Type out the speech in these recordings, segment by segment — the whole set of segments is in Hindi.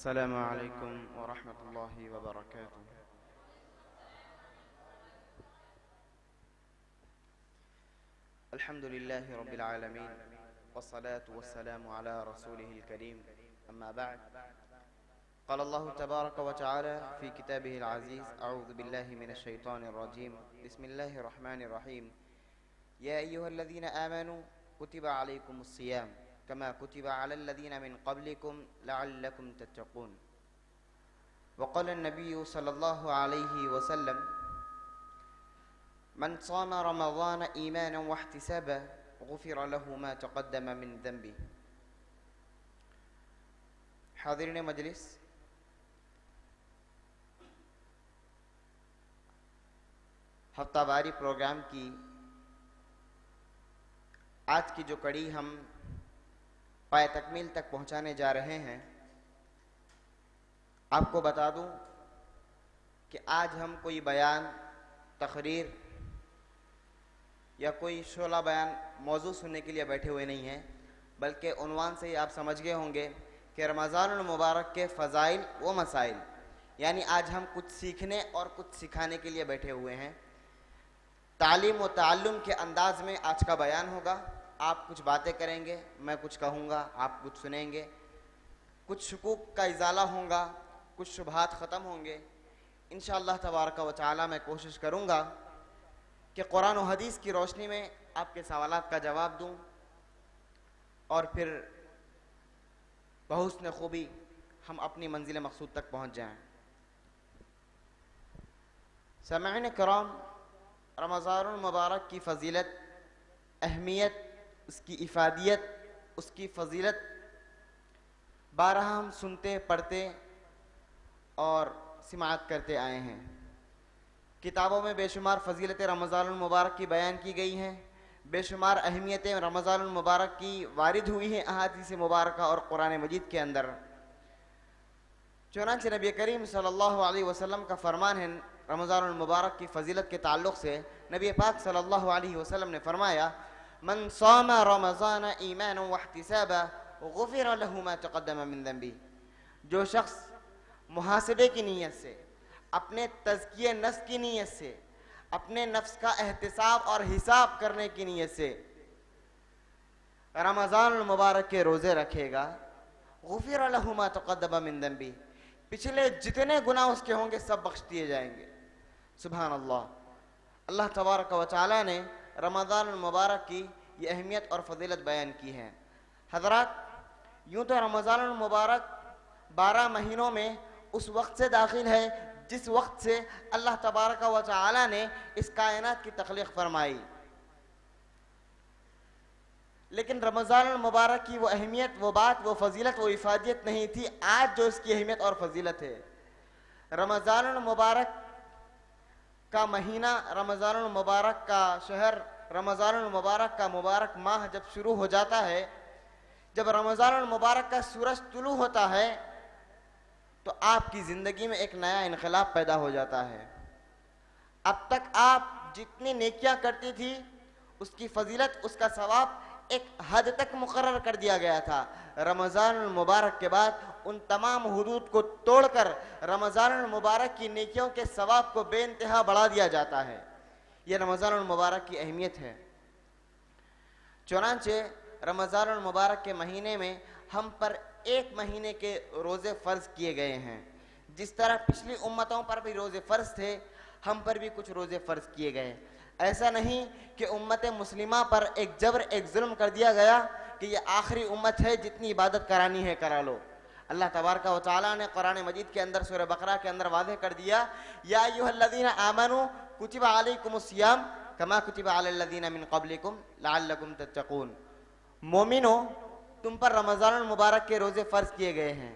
अस्सलामु अलैकुम व रहमतुल्लाहि व बरकातुहू। अल्हम्दुलिल्लाहि रब्बिल आलमीन वस्सलातु वस्सलामु अला रसूलिहिल करीम, अम्मा बअद। क़ाल अल्लाहु तबारक व तआला फ़ी किताबिहिल अज़ीज़, अऊज़ु बिल्लाहि मिनश शैतानिर रजीम, बिस्मिल्लाहिर रहमानिर रहीम। या अय्युहल्लज़ीना आमनू कुतिबा अलैकुमुस सियाम कमा कुतिबा अलल लज़ीना मिन क़ब्लिकुम लअल्लकुम तत्तक़ून। वक़ाल नबी सल्लल्लाहु अलैहि वसल्लम मन साम रमज़ान ईमाना वहतिसाबा गुफ़िर लहु मा तक़द्दम मिन ज़ंबि। हाज़िरीन मजलिस, हफ्तावारी प्रोग्राम की आज की जो कड़ी हम पाए तकमील तक पहुंचाने जा रहे हैं, आपको बता दूं कि आज हम कोई बयान, तकरीर या कोई शोला बयान मौजू सुनने के लिए बैठे हुए नहीं हैं, बल्कि उन्वान से ही आप समझ गए होंगे कि रमज़ानुल मुबारक के फ़ज़ाइल व मसाइल, यानी आज हम कुछ सीखने और कुछ सिखाने के लिए बैठे हुए हैं। तालीम व ताल्लुम के अंदाज में आज का बयान होगा। आप कुछ बातें करेंगे, मैं कुछ कहूँगा, आप कुछ सुनेंगे। कुछ शुकूक का इजाला होगा, कुछ शुबहात ख़त्म होंगे। इंशाअल्लाह तबारक व तआला मैं कोशिश करूँगा कि कुरान और हदीस की रोशनी में आपके सवालात का जवाब दूँ और फिर बहुस्न खूबी हम अपनी मंजिल मकसूद तक पहुँच जाएँ। सामईन किराम, रमज़ानुल मुबारक की फ़जीलत, अहमियत, उसकी इफ़ादियत, उसकी फ़जीलत बारह हम सुनते, पढ़ते और सिमाअत करते आए हैं। किताबों में बेशुमार फ़जीलत रमज़ानुल मुबारक की बयान की गई हैं, बेशुमार अहमियतें रमज़ानुल मुबारक की वारिद हुई हैं अहादीस मुबारक और कुरान मजीद के अंदर। चुनांचे नबी करीम सल्लल्लाहु अलैहि वसल्लम का फरमान है रमज़ानुल मुबारक की फ़जीलत के ताल्लुक़ से। नबी पाक सल्लल्लाहु अलैहि वसल्लम ने फरमाया, मन साम रमज़ान ईमानन वहतिसाबा गुफ़िर लहु मा तक़द्दम मिन ज़ंबी। जो शख्स मुहासिबे की नीयत से, अपने तज़किये नफ्स की नीयत से, अपने नफ्स का एहतिसाब और हिसाब करने की नीयत से रमज़ानुल मुबारक के रोज़े रखेगा, गुफ़िर लहु मा तक़द्दम मिन ज़ंबी, पिछले जितने गुनाह उसके होंगे सब बख्श दिए जाएंगे। सुभान अल्लाह। अल्लाह तबारक व तआला ने रमज़ानुल मुबारक की ये अहमियत और फ़जीलत बयान की है। हज़रात, यूँ तो रमज़ानुल मुबारक 12 महीनों में उस वक्त से दाखिल है जिस वक्त से अल्लाह तबारक व तआला ने इस कायनात की तख्लीक़ फरमाई, लेकिन रमज़ानुल मुबारक की वो अहमियत, वो बात, वो फ़जीलत, वो इफ़ादियत नहीं थी आज जो इसकी अहमियत और फ़जीलत है। रमज़ानुल मुबारक का महीना, रमज़ानुल मुबारक का शहर, रमज़ानुल मुबारक का मुबारक माह जब शुरू हो जाता है, जब रमज़ानुल मुबारक का सूरज तुलू होता है, तो आपकी ज़िंदगी में एक नया इनक़लाब पैदा हो जाता है। अब तक आप जितनी नेकियां करती थी उसकी फ़जीलत, उसका सवाब एक हद तक मुकर्रर कर दिया गया था। रमज़ानुल मुबारक के बाद उन तमाम हुदूद को तोड़कर रमज़ानुल मुबारक की नेकियों के सवाब को बेइंतहा बढ़ा दिया जाता है। यह रमज़ानुल मुबारक की अहमियत है। चुनांचे रमज़ानुल मुबारक के महीने में हम पर एक महीने के रोज़े फ़र्ज़ किए गए हैं। जिस तरह पिछली उम्मतों पर भी रोज़े फ़र्ज़ थे, हम पर भी कुछ रोज़े फ़र्ज़ किए गए। ऐसा नहीं कि उम्मत मुस्लिमा पर एक जबर, एक जुल्म कर दिया गया कि ये आखिरी उम्मत है, जितनी इबादत करानी है करा लो। अल्लाह तबारक व तआला ने कुरान मजीद के अंदर सूरह बकरा के अंदर वाज़ेह कर दिया, या अय्युहल्लज़ीना आमनू कुतिबा अलैकुमुस सियाम कमा कुतिबा अलल लज़ीना मिन क़ब्लिकुम लअल्लकुम तत्तक़ून। मोमिनो, तुम पर रमज़ानुल मुबारक के रोज़े फ़र्ज़ किए गए हैं।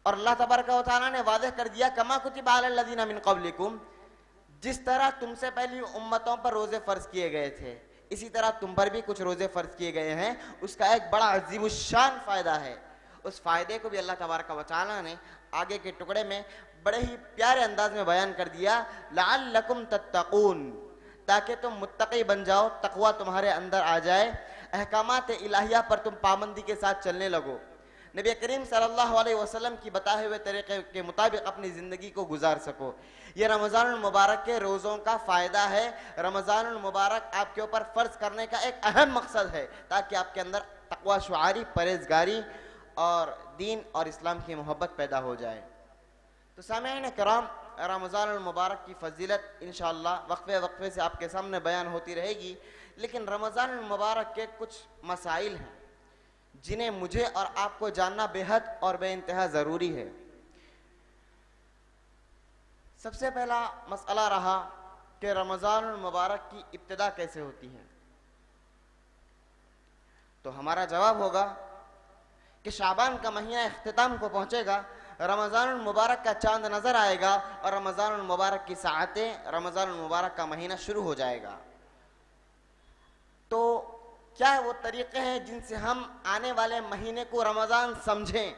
और अल्लाह तबारक व तआला ने वाज़ेह कर दिया, कमा कुतिबा अलल लज़ीना मिन क़ब्लिकुम, जिस तरह तुमसे पहली उम्मतों पर रोज़े फ़र्ज़ किए गए थे, इसी तरह तुम पर भी कुछ रोज़े फ़र्ज़ किए गए हैं। उसका एक बड़ा अज़ीमुश्शान फ़ायदा है। उस फ़ायदे को भी अल्लाह तबारक व तआला ने आगे के टुकड़े में बड़े ही प्यारे अंदाज में बयान कर दिया, लअल्लकुम तत्तक़ून, ताकि तुम मुत्तक़ी बन जाओ, तक़वा तुम्हारे अंदर आ जाए, अहकामात इलाहिया पर तुम पाबंदी के साथ चलने लगो, नबी करीम सल्लल्लाहु अलैहि वसल्लम की बताए हुए तरीके के मुताबिक अपनी ज़िंदगी को गुजार सको। ये रमज़ानुल मुबारक के रोज़ों का फ़ायदा है। रमज़ानुल मुबारक आपके ऊपर फ़र्ज़ करने का एक अहम मकसद है ताकि आपके अंदर तक़वा शुआरी, परहेज़गारी और दीन और इस्लाम की मोहब्बत पैदा हो जाए। तो सामईन किराम, रमज़ानुल मुबारक की फ़जीलत इंशाअल्लाह वक्फ़े वक्फ़े से आपके सामने बयान होती रहेगी, लेकिन रमज़ानुल मुबारक के कुछ मसाइल हैं जिन्हें मुझे और आपको जानना बेहद और बेइंतहा ज़रूरी है। सबसे पहला मसला रहा कि रमज़ानुल मुबारक की इब्तिदा कैसे होती है। तो हमारा जवाब होगा कि शाबान का महीना इख्तिताम को पहुंचेगा, रमज़ानुल मुबारक का चांद नज़र आएगा और रमज़ानुल मुबारक की साअतें, रमज़ानुल मुबारक का महीना शुरू हो जाएगा। तो क्या वो तरीक़े हैं जिनसे हम आने वाले महीने को रमज़ान समझें?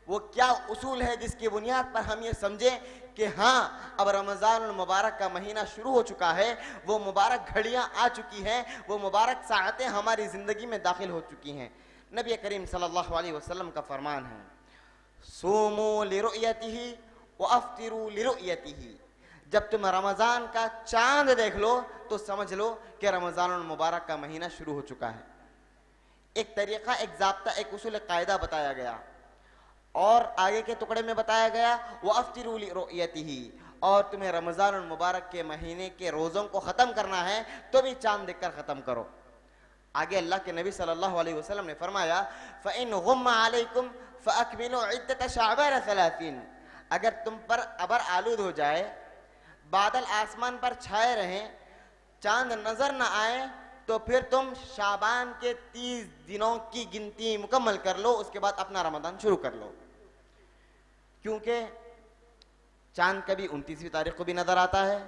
वो क्या उसूल है जिसकी बुनियाद पर हम ये समझें कि हाँ, अब रमज़ानुल मुबारक का महीना शुरू हो चुका है, वो मुबारक घड़ियाँ आ चुकी हैं, वो मुबारक साअतें हमारी ज़िंदगी में दाखिल हो चुकी हैं। नबी करीम सल्लल्लाहु अलैहि वसल्लम का फरमान है, सूमू लिरुयतिही व अफ्तिरू लिरुयतिही। जब तुम रमज़ान का चांद देख लो तो समझ लो कि रमज़ानुल मुबारक का महीना शुरू हो चुका है। एक तरीक़ा, एक ज़ाब्ता, एक उसूल, एक कायदा बताया गया और आगे के टुकड़े में बताया गया वो अफ्तिरू लिरुयतिही, और तुम्हें रमज़ानुल मुबारक के महीने के रोज़ों को ख़त्म करना है तो भी चांद देखकर ख़त्म करो। आगे अल्लाह के नबी सल्लल्लाहु अलैहि वसल्लम ने फरमाया, फ़इन गुम्मा अलैकुम फ़अकमिलू इद्दत शाबान 30। अगर तुम पर अबर आलूद हो जाए, बादल आसमान पर छाए रहें, चांद नजर न आए, तो फिर तुम शाबान के 30 दिनों की गिनती मुकम्मल कर लो, उसके बाद अपना रमज़ान शुरू कर लो। क्योंकि चांद कभी 29वीं तारीख को भी नजर आता है,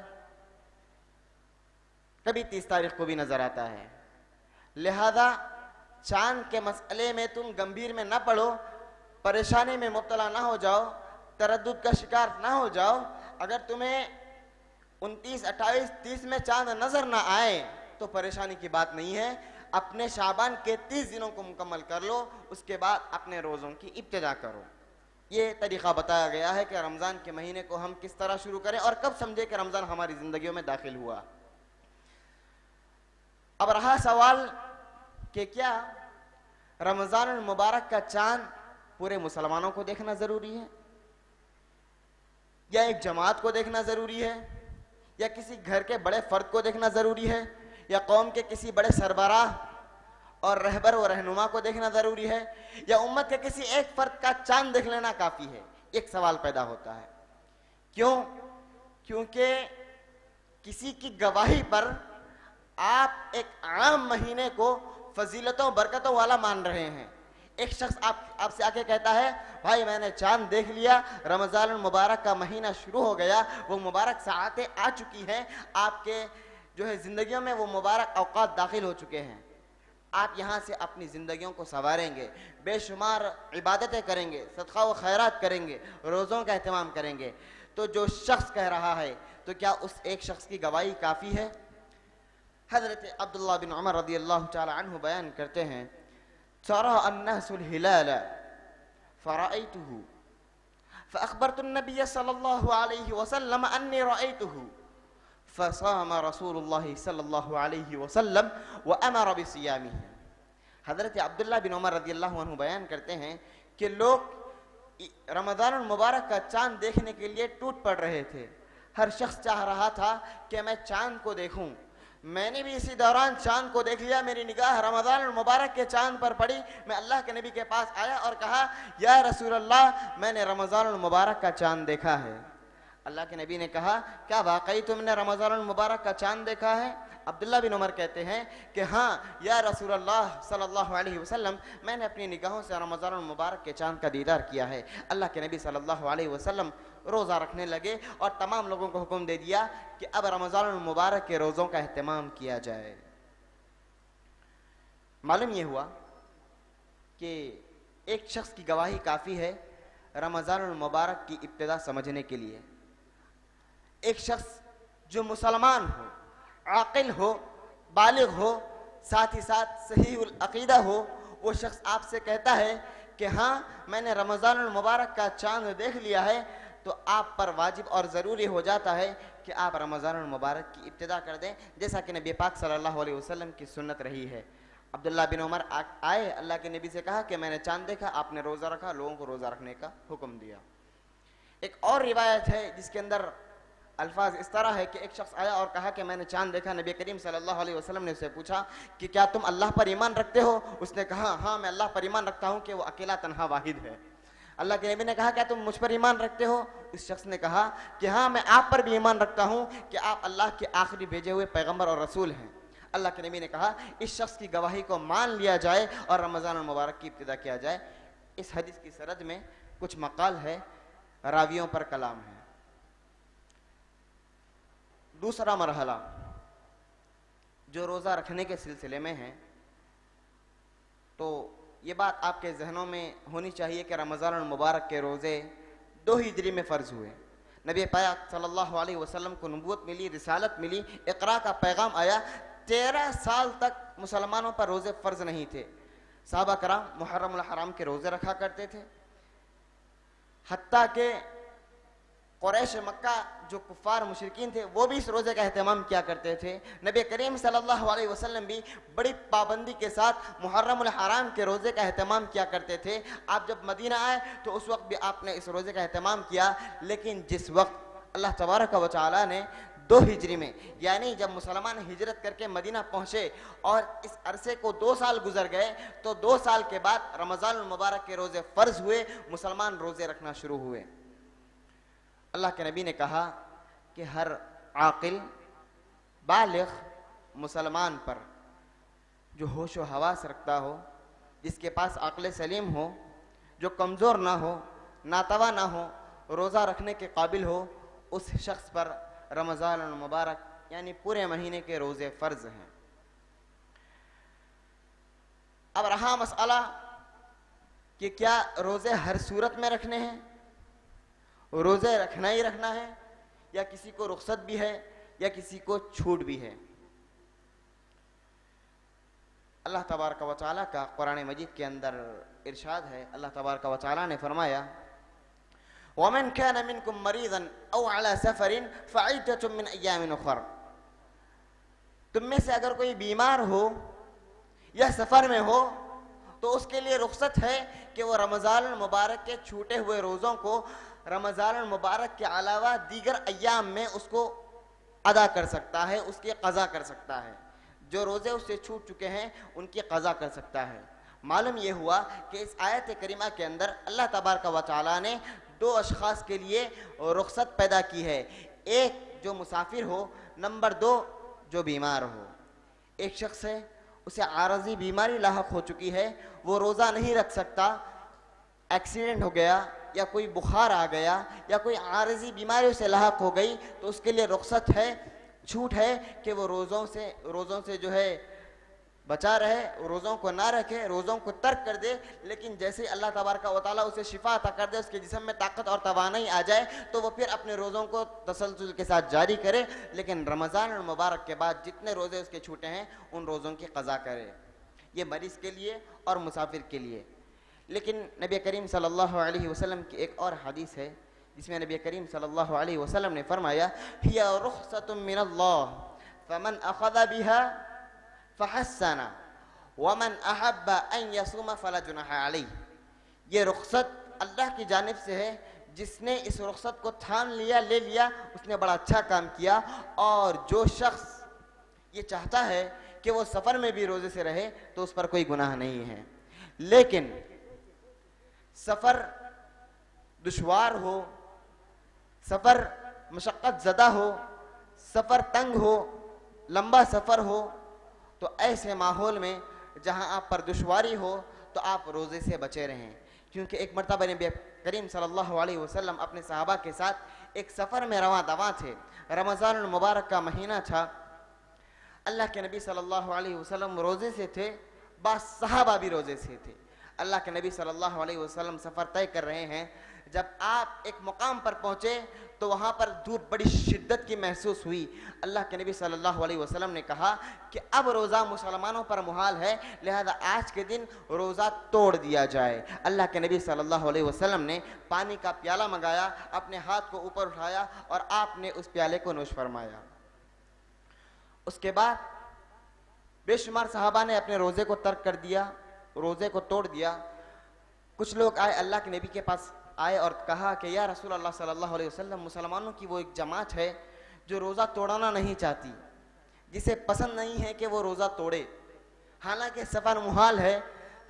कभी 30 तारीख को भी नजर आता है। लिहाजा चांद के मसले में तुम गंभीर में ना पड़ो, परेशानी में मुब्तला ना हो जाओ, तरद्दुद का शिकार ना हो जाओ। अगर तुम्हें 29, 28, 30 में चांद नजर ना आए तो परेशानी की बात नहीं है। अपने शाबान के 30 दिनों को मुकम्मल कर लो, उसके बाद अपने रोज़ों की इब्तिदा करो। ये तरीक़ा बताया गया है कि रमज़ान के महीने को हम किस तरह शुरू करें और कब समझे कि रमज़ान हमारी ज़िंदगियों में दाखिल हुआ। अब रहा सवाल कि क्या रमज़ानुल मुबारक का चांद पूरे मुसलमानों को देखना ज़रूरी है, या एक जमात को देखना ज़रूरी है, या किसी घर के बड़े फ़र्द को देखना ज़रूरी है, या कौम के किसी बड़े सरबराह और रहबर व रहनुमा को देखना ज़रूरी है, या उम्मत के किसी एक फ़र्द का चांद देख लेना काफ़ी है? एक सवाल पैदा होता है। क्यों? क्योंकि किसी की गवाही पर आप एक आम महीने को फजीलतों बरकतों वाला मान रहे हैं। एक शख्स आपसे आके कहता है, भाई मैंने चांद देख लिया, रमज़ानुल मुबारक का महीना शुरू हो गया, वो मुबारक साअतें आ चुकी हैं, आपके जो है ज़िंदगियों में वो मुबारक औक़ात दाखिल हो चुके हैं, आप यहाँ से अपनी ज़िंदगियों को संवारेंगे, बेशुमार इबादतें करेंगे, सदक़ा व खैरात करेंगे, रोज़ों का एहतमाम करेंगे। तो जो शख्स कह रहा है, तो क्या उस एक शख्स की गवाही काफ़ी है? हज़रत अब्दुल्लाह बिन उमर रज़ियल्लाहु तआला अन्हु बयान करते हैं, तरा अन्नासुल हिलाल फरअयतुहु फअख़बरतु नबिय सल्लल्लाहु अलैहि वसल्लम अन्नी रअयतुहु फसाम रसूलुल्लाह सल्लल्लाहु अलैहि वसल्लम व अमर बिसियामिही। हज़रत अब्दुल्लाह बिन उमर रज़ियल्लाहु अन्हु बयान करते हैं कि लोग रमज़ानुल मुबारक का चांद देखने के लिए टूट पड़ रहे थे। हर शख्स चाह रहा था कि मैं चांद को देखूं। मैंने भी इसी दौरान चांद को देख लिया, मेरी निगाह रमज़ानुल मुबारक के चांद पर पड़ी। मैं अल्लाह के नबी के पास आया और कहा, या रसूल अल्लाह, मैंने रमज़ानुल मुबारक का चांद देखा है। अल्लाह के नबी ने कहा, क्या वाकई तुमने रमज़ानुल मुबारक का चांद देखा है? अब्दुल्लाह बिन उमर कहते हैं कि हाँ या रसूल अल्लाह सल्लल्लाहु अलैहि वसल्लम, मैंने अपनी निगाहों से रमज़ानुल मुबारक के चांद का दीदार किया है। अल्लाह के नबी सल्लल्लाहु अलैहि वसल्लम रोज़ा रखने लगे और तमाम लोगों को हुक्म दे दिया कि अब रमज़ानुल मुबारक के रोज़ों का अहतमाम किया जाए। मालूम ये हुआ कि एक शख्स की गवाही काफ़ी है रमज़ानुल मुबारक की इब्तिदा समझने के लिए। एक शख्स जो मुसलमान हो, आकिल हो, बालिग हो, साथ ही साथ सहीहुल अक़ीदा हो, वो शख्स आपसे कहता है कि हाँ मैंने रमज़ानुल मुबारक का चांद देख लिया है, तो आप पर वाजिब और ज़रूरी हो जाता है कि आप रमज़ानुल मुबारक की इब्तिदा कर दें, जैसा कि नबी पाक सल्लल्लाहु अलैहि वसल्लम की सुन्नत रही है। अब्दुल्ला बिन उमर आए, अल्लाह के नबी से कहा कि मैंने चांद देखा, आपने रोज़ा रखा, लोगों को रोज़ा रखने का हुक्म दिया। एक और रिवायत है जिसके अंदर अल्फाज इस तरह है कि एक शख्स आया और कहा कि मैंने चांद देखा। नबी करीम सल्लल्लाहु अलैहि वसल्लम ने उससे पूछा कि क्या तुम अल्लाह पर ईमान रखते हो? उसने कहा हाँ मैं अल्लाह पर ईमान रखता हूँ कि वो अकेला तन्हा वाहिद है। अल्लाह के नबी ने कहा क्या तुम मुझ पर ईमान रखते हो? इस शख्स ने कहा कि हाँ मैं आप पर भी ईमान रखता हूँ कि आप अल्लाह के आखिरी भेजे हुए पैगम्बर और रसूल हैं। अल्लाह के नबी ने कहा इस शख्स की गवाही को मान लिया जाए और रमज़ान मुबारक की इब्तिदा किया जाए। इस हदीस की सरद में कुछ मकाल है, रावियों पर कलाम है। दूसरा मरहला जो रोज़ा रखने के सिलसिले में है, तो ये बात आपके जहनों में होनी चाहिए कि रमज़ान मुबारक के रोज़े 2 हिजरी में फ़र्ज़ हुए। नबी पाक सल्लल्लाहु अलैहि वसल्लम को नबूवत मिली, रिसालत मिली, इक़रा का पैगाम आया। 13 साल तक मुसलमानों पर रोज़े फ़र्ज़ नहीं थे। सहाबा कराम मुहर्रमुल हराम के रोज़े रखा करते थे, हत्ता के कुरैश मक्का जो कुफ़ार मुशरिकीन थे वो भी इस रोज़े का एहतमाम किया करते थे। नबी करीम सल्लल्लाहु अलैहि वसल्लम भी बड़ी पाबंदी के साथ मुहर्रमुल हराम के रोज़े का एहतमाम किया करते थे। आप जब मदीना आए तो उस वक्त भी आपने इस रोज़े का एहतमाम किया, लेकिन जिस वक्त अल्लाह तबारक व तआला ने 2 हिजरी में, यानी जब मुसलमान हिजरत करके मदीना पहुँचे और इस अरसे को 2 साल गुजर गए, तो 2 साल के बाद रमज़ानुल मुबारक के रोज़े फ़र्ज़ हुए, मुसलमान रोज़े रखना शुरू हुए। अल्लाह के नबी ने कहा कि हर आकिल बालिग मुसलमान पर जो होश व हवास रखता हो, जिसके पास अक्ल सलीम हो, जो कमज़ोर ना हो, नातवा ना हो, रोज़ा रखने के काबिल हो, उस शख्स पर रमज़ान मुबारक यानी पूरे महीने के रोज़े फ़र्ज़ हैं। अब रहा मसला कि क्या रोज़े हर सूरत में रखने हैं, रोज़े रखना ही रखना है, या किसी को रुख्सत भी है या किसी को छूट भी है। अल्लाह तबारक व तआला का कुरान मजीद के अंदर इरशाद है, अल्लाह तबारक व तआला ने फरमाया वमन कान मिनकुम मरीज़न औ अला सफरिन फइद्दतुम मिन अय्यामिन उखर। तुम में से अगर कोई बीमार हो या सफ़र में हो तो उसके लिए रुख्सत है कि वो रमज़ान मुबारक के छूटे हुए रोज़ों को रमज़ान मुबारक के अलावा दीगर अय्याम में उसको अदा कर सकता है, उसकी क़ज़ा कर सकता है। जो रोज़े उससे छूट चुके हैं उनकी क़ज़ा कर सकता है। मालूम ये हुआ कि इस आयत करीमा के अंदर अल्लाह तबारक व तआला ने 2 अशख़ास के लिए रुख्सत पैदा की है, एक जो मुसाफिर हो, नंबर 2 जो बीमार हो। एक शख्स है उसे आरज़ी बीमारी लाहक हो चुकी है, वो रोज़ा नहीं रख सकता, एक्सीडेंट हो गया या कोई बुखार आ गया या कोई आरज़ी बीमारी उसे लाहक हो गई, तो उसके लिए रुख्सत है, छूट है कि वो रोज़ों से जो है बचा रहे, रोज़ों को ना रखे, रोज़ों को तर्क कर दे। लेकिन जैसे ही अल्लाह तबारक व तआला उसे शिफा अता कर दे, उसके जिस्म में ताकत और तवानाई आ जाए, तो वो फिर अपने रोज़ों को तसलसल के साथ जारी करे। लेकिन रमज़ान मुबारक के बाद जितने रोज़े उसके छूटे हैं उन रोज़ों की क़ज़ा करे। ये मरीज़ के लिए और मुसाफिर के लिए। लेकिन नबी करीम सल्लल्लाहु अलैहि वसल्लम की एक और हदीस है जिसमें नबी करीम सल्लल्लाहु अलैहि वसल्लम ने फरमाया हिया रुख्सतुम मिनल्लाह फमन अख़ज़ बिहा फ़हस्सना वमन अहब्बा अन यसूम फ़ला जुनाह अलैहि। ये रुख्सत अल्लाह की जानिब से है, जिसने इस रुख्सत को थाम लिया, ले लिया, उसने बड़ा अच्छा काम किया। और जो शख्स ये चाहता है कि वो सफ़र में भी रोज़े से रहे तो उस पर कोई गुनाह नहीं है। लेकिन सफ़र दुश्वार हो, सफ़र मशक्क़त ज़दा हो, सफ़र तंग हो, लंबा सफ़र हो, तो ऐसे माहौल में जहां आप पर दुश्वारी हो तो आप रोज़े से बचे रहें। क्योंकि एक मरतबा नबी करीम सल्लल्लाहु अलैहि वसल्लम अपने सहाबा के साथ एक सफ़र में रवां दवां थे। रमज़ान मुबारक का महीना था, अल्लाह के नबी सल्लल्लाहु अलैहि वसल्लम रोज़े से थे, बास सहाबा भी रोज़े से थे। अल्लाह के नबी सल्लल्लाहु अलैहि वसल्लम सफ़र तय कर रहे हैं। जब आप एक मुकाम पर पहुँचे तो वहाँ पर धूप बड़ी शिद्दत की महसूस हुई। अल्लाह के नबी सल्लल्लाहु अलैहि वसल्लम ने कहा कि अब रोज़ा मुसलमानों पर मुहाल है, लिहाजा आज के दिन रोज़ा तोड़ दिया जाए। अल्लाह के नबी सल्लल्लाहु अलैहि वसल्लम ने पानी का प्याला मंगाया, अपने हाथ को ऊपर उठाया और आपने उस प्याले को नोश फरमाया। उसके बाद बेशुमार सहाबा ने अपने रोज़े को तर्क कर दिया, रोज़े को तोड़ दिया। कुछ लोग आए, अल्लाह के नबी के पास आए और कहा कि या रसूल अल्लाह सल्लल्लाहु अलैहि वसल्लम, मुसलमानों की वो एक जमात है जो रोज़ा तोड़ना नहीं चाहती, जिसे पसंद नहीं है कि वो रोज़ा तोड़े। हालांकि सफ़र मुहाल है,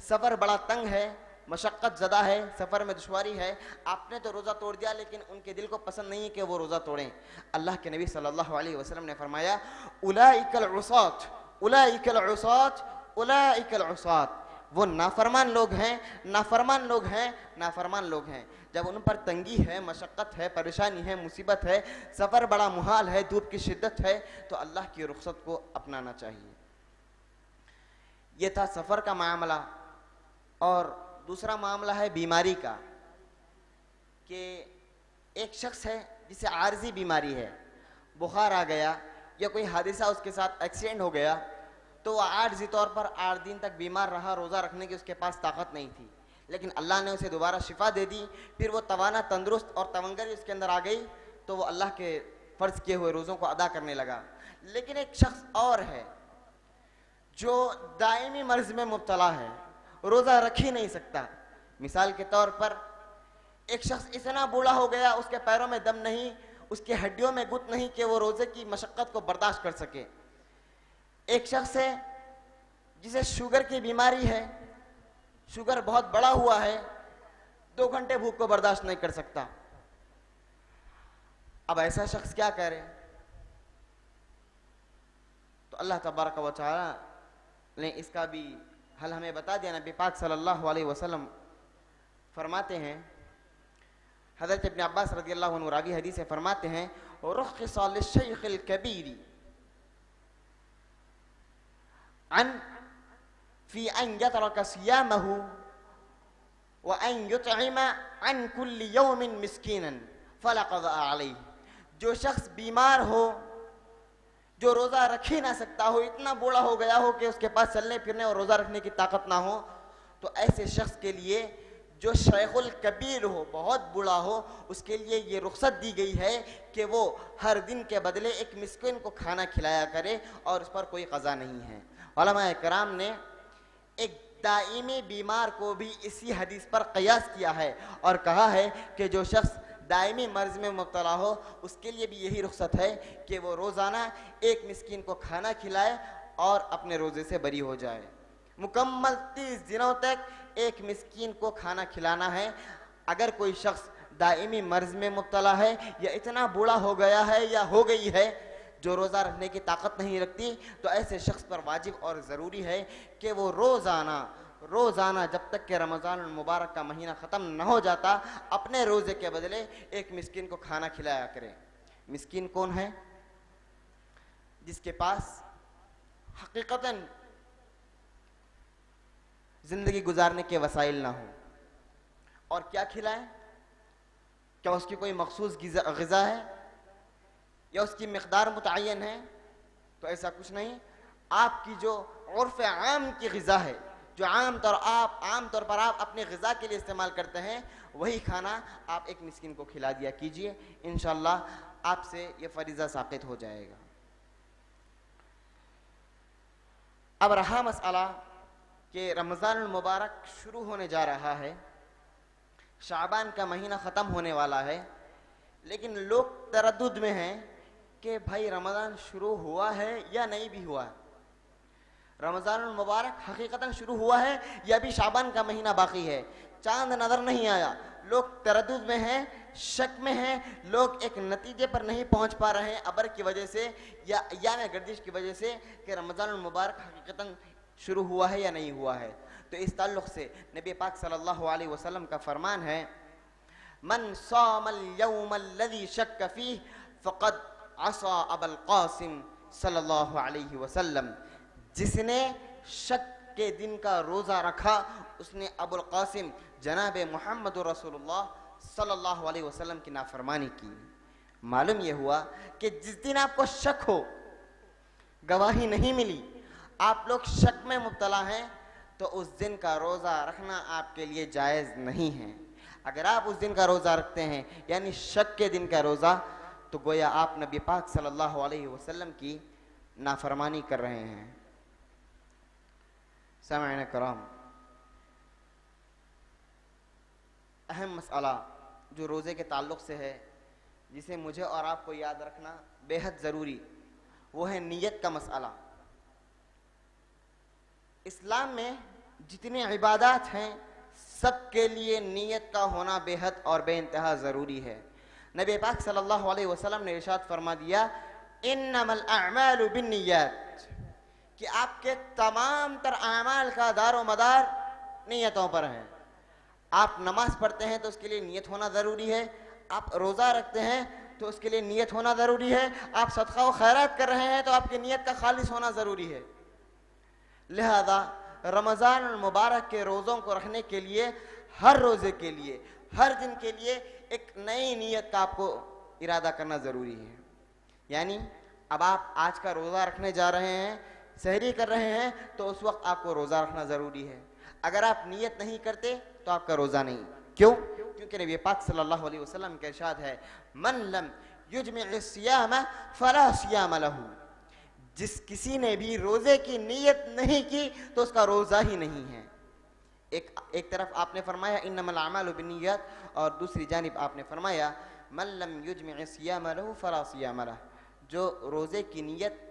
सफ़र बड़ा तंग है, मशक्क़त ज़दा है, सफ़र में दुश्वारी है। आपने तो रोज़ा तोड़ दिया, लेकिन उनके दिल को पसंद नहीं है कि वो रोज़ा तोड़ें। अल्लाह के नबी सल्लल्लाहु अलैहि वसल्लम ने फरमाया, उलाइकल उसात, उलाइकल उसात, उलाइकल उसात, वो नाफरमान लोग हैं, नाफरमान लोग हैं, नाफरमान लोग हैं। जब उन पर तंगी है, मशक्क़त है, परेशानी है, मुसीबत है, सफ़र बड़ा मुहाल है, धूप की शिद्दत है, तो अल्लाह की रुख़सत को अपनाना चाहिए। ये था सफ़र का मामला। और दूसरा मामला है बीमारी का, कि एक शख्स है जिसे आर्जी बीमारी है, बुखार आ गया या कोई हादसा उसके साथ एक्सीडेंट हो गया, तो वह आर्जी तौर पर 8 दिन तक बीमार रहा, रोज़ा रखने की उसके पास ताकत नहीं थी, लेकिन अल्लाह ने उसे दोबारा शिफा दे दी। फिर वो तवाना, तंदुरुस्त और तवंगरी उसके अंदर आ गई, तो वो अल्लाह के फ़र्ज़ किए हुए रोज़ों को अदा करने लगा। लेकिन एक शख्स और है जो दायमी मर्ज़ में मुब्तला है, रोज़ा रख ही नहीं सकता। मिसाल के तौर पर एक शख्स इतना बूढ़ा हो गया, उसके पैरों में दम नहीं, उसकी हड्डियों में गुत नहीं कि वो रोज़े की मशक्क़त को बर्दाश्त कर सके। एक शख्स है जिसे शुगर की बीमारी है, शुगर बहुत बड़ा हुआ है, 2 घंटे भूख को बर्दाश्त नहीं कर सकता। अब ऐसा शख्स क्या करे? तो अल्लाह तबारक व तआला ने इसका भी हल हमें बता दिया। नबी पाक सल्लल्लाहु अलैहि वसल्लम फरमाते हैं, हज़रत इब्न अब्बास रज़ियल्लाहु अन्हु रावी हदीस है, फरमाते हैं, रुख़्ख़िसा लिश्शैख़िल कबीरी अन फ़ी अन यतरक सियामहु व अन युतइम अन कुल्लि यौमिन मिस्कीनन फ़ला क़ज़ा अलैहि। जो शख्स बीमार हो, जो रोज़ा रख ही ना सकता हो, इतना बूढ़ा हो गया हो कि उसके पास चलने फिरने और रोज़ा रखने की ताकत ना हो, तो ऐसे शख्स के लिए, जो शेखुल कबीर हो, बहुत बूढ़ा हो, उसके लिए ये रुख्सत दी गई है कि वो हर दिन के बदले एक मिस्किन को खाना खिलाया करे और उस पर कोई क़ज़ा नहीं है। उलमाए कराम ने एक दाइमी बीमार को भी इसी हदीस पर क़यास किया है और कहा है कि जो शख्स दायमी मर्ज़ में मुब्तला हो, उसके लिए भी यही रुख्सत है कि वो रोज़ाना एक मिस्कीन को खाना खिलाए और अपने रोज़े से बरी हो जाए। मुकम्मल 30 दिनों तक एक मिस्कीन को खाना खिलाना है। अगर कोई शख्स दायमी मर्ज़ में मुब्तला है या इतना बूढ़ा हो गया है या हो गई है जो रोज़ा रखने की ताकत नहीं रखती, तो ऐसे शख्स पर वाजिब और ज़रूरी है कि वो रोज़ाना जब तक कि रमज़ान मुबारक का महीना ख़त्म न हो जाता, अपने रोज़े के बदले एक मिस्कीन को खाना खिलाया करे। मिस्कीन कौन है? जिसके पास हकीकतन ज़िंदगी गुजारने के वसाइल ना हो। और क्या खिलाएं? क्या उसकी कोई मखसूस ग़िज़ा है या उसकी मिक़दार मुतअय्यन है? तो ऐसा कुछ नहीं। आपकी जो उर्फ़ आम की ग़िज़ा है, जो आम तौर पर आप अपने ग़िज़ा के लिए इस्तेमाल करते हैं, वही खाना आप एक मिस्किन को खिला दिया कीजिए, इंशाअल्लाह आपसे ये फ़रीज़ा साक़ित हो जाएगा। अब रहा मसला कि रमज़ान मुबारक शुरू होने जा रहा है, शाबान का महीना ख़त्म होने वाला है, लेकिन लोग तरद्दुद में हैं कि भाई रमज़ान शुरू हुआ है या नहीं भी हुआ। रमज़ान मुबारक हकीकतन शुरू हुआ है या अभी शाबान का महीना बाकी है, चांद नज़र नहीं आया। लोग तरद्दुद में हैं, शक में हैं, लोग एक नतीजे पर नहीं पहुंच पा रहे हैं अबर की वजह से या अय्याम गर्दिश की वजह से कि रमज़ान मुबारक हकीकतन शुरू हुआ है या नहीं हुआ है। तो इस ताल्लुक़ से नबी पाक सल्लल्लाहु अलैहि वसल्लम का फरमान है, मन सामल यौमल लज़ी शक्क फ़ीह फ़क़द असा अबुल क़ासिम सल्लल्लाहु अलैहि वसल्लम। जिसने शक के दिन का रोज़ा रखा उसने अबुल कासिम जनाब मोहम्मद रसूलुल्लाह सल्लल्लाहु अलैहि वसल्लम की नाफरमानी की। मालूम यह हुआ कि जिस दिन आपको शक हो, गवाही नहीं मिली, आप लोग शक में मुब्तला हैं, तो उस दिन का रोज़ा रखना आपके लिए जायज़ नहीं है। अगर आप उस दिन का रोज़ा रखते हैं यानी शक के दिन का रोज़ा, तो गोया आप नबी पाक सल्लल्लाहु अलैहि वसल्लम की नाफरमानी कर रहे हैं। सामईन कराम, अहम मसला जो रोज़े के ताल्लुक़ से है, जिसे मुझे और आपको याद रखना बेहद ज़रूरी, वो है नीयत का मसला। इस्लाम में जितनी इबादत हैं सबके लिए नीयत का होना बेहद और बेइंतहा ज़रूरी है। नबी पाक सल्लल्लाहु अलैहि वसल्लम ने इरशाद फरमा दिया, इन्नमल अअमालु बिन्नियत, कि आपके तमाम तर अमाल का दारो मदार नीयतों पर है। आप नमाज पढ़ते हैं तो उसके लिए नीयत होना ज़रूरी है, आप रोज़ा रखते हैं तो उसके लिए नीयत होना ज़रूरी है, आप सदका व खैरात कर रहे हैं तो आपकी नीयत का खालिस होना ज़रूरी है। लिहाजा रमज़ान मुबारक के रोज़ों को रखने के लिए, हर रोज़े के लिए, हर दिन के लिए एक नई नीयत का आपको इरादा करना ज़रूरी है। यानी अब आप आज का रोज़ा रखने जा रहे हैं, सहरी कर रहे हैं, तो उस वक्त आपको रोज़ा रखना ज़रूरी है। अगर आप नीयत नहीं करते तो आपका रोज़ा नहीं। क्यों? क्योंकि नबी पाक सल्लल्लाहु अलैहि वसल्लम का इरशाद है, मन लम युजमि सियाम फला सियाम लहू, जिस किसी ने भी रोज़े की नीयत नहीं की तो उसका रोज़ा ही नहीं है। एक तरफ आपने फरमाया इन्नमल अमालु बिन्नियत, और दूसरी जानिब आपने फरमाया मन लम युजमि सियाम लहू फला सियाम लहू, जो रोज़े की नीयत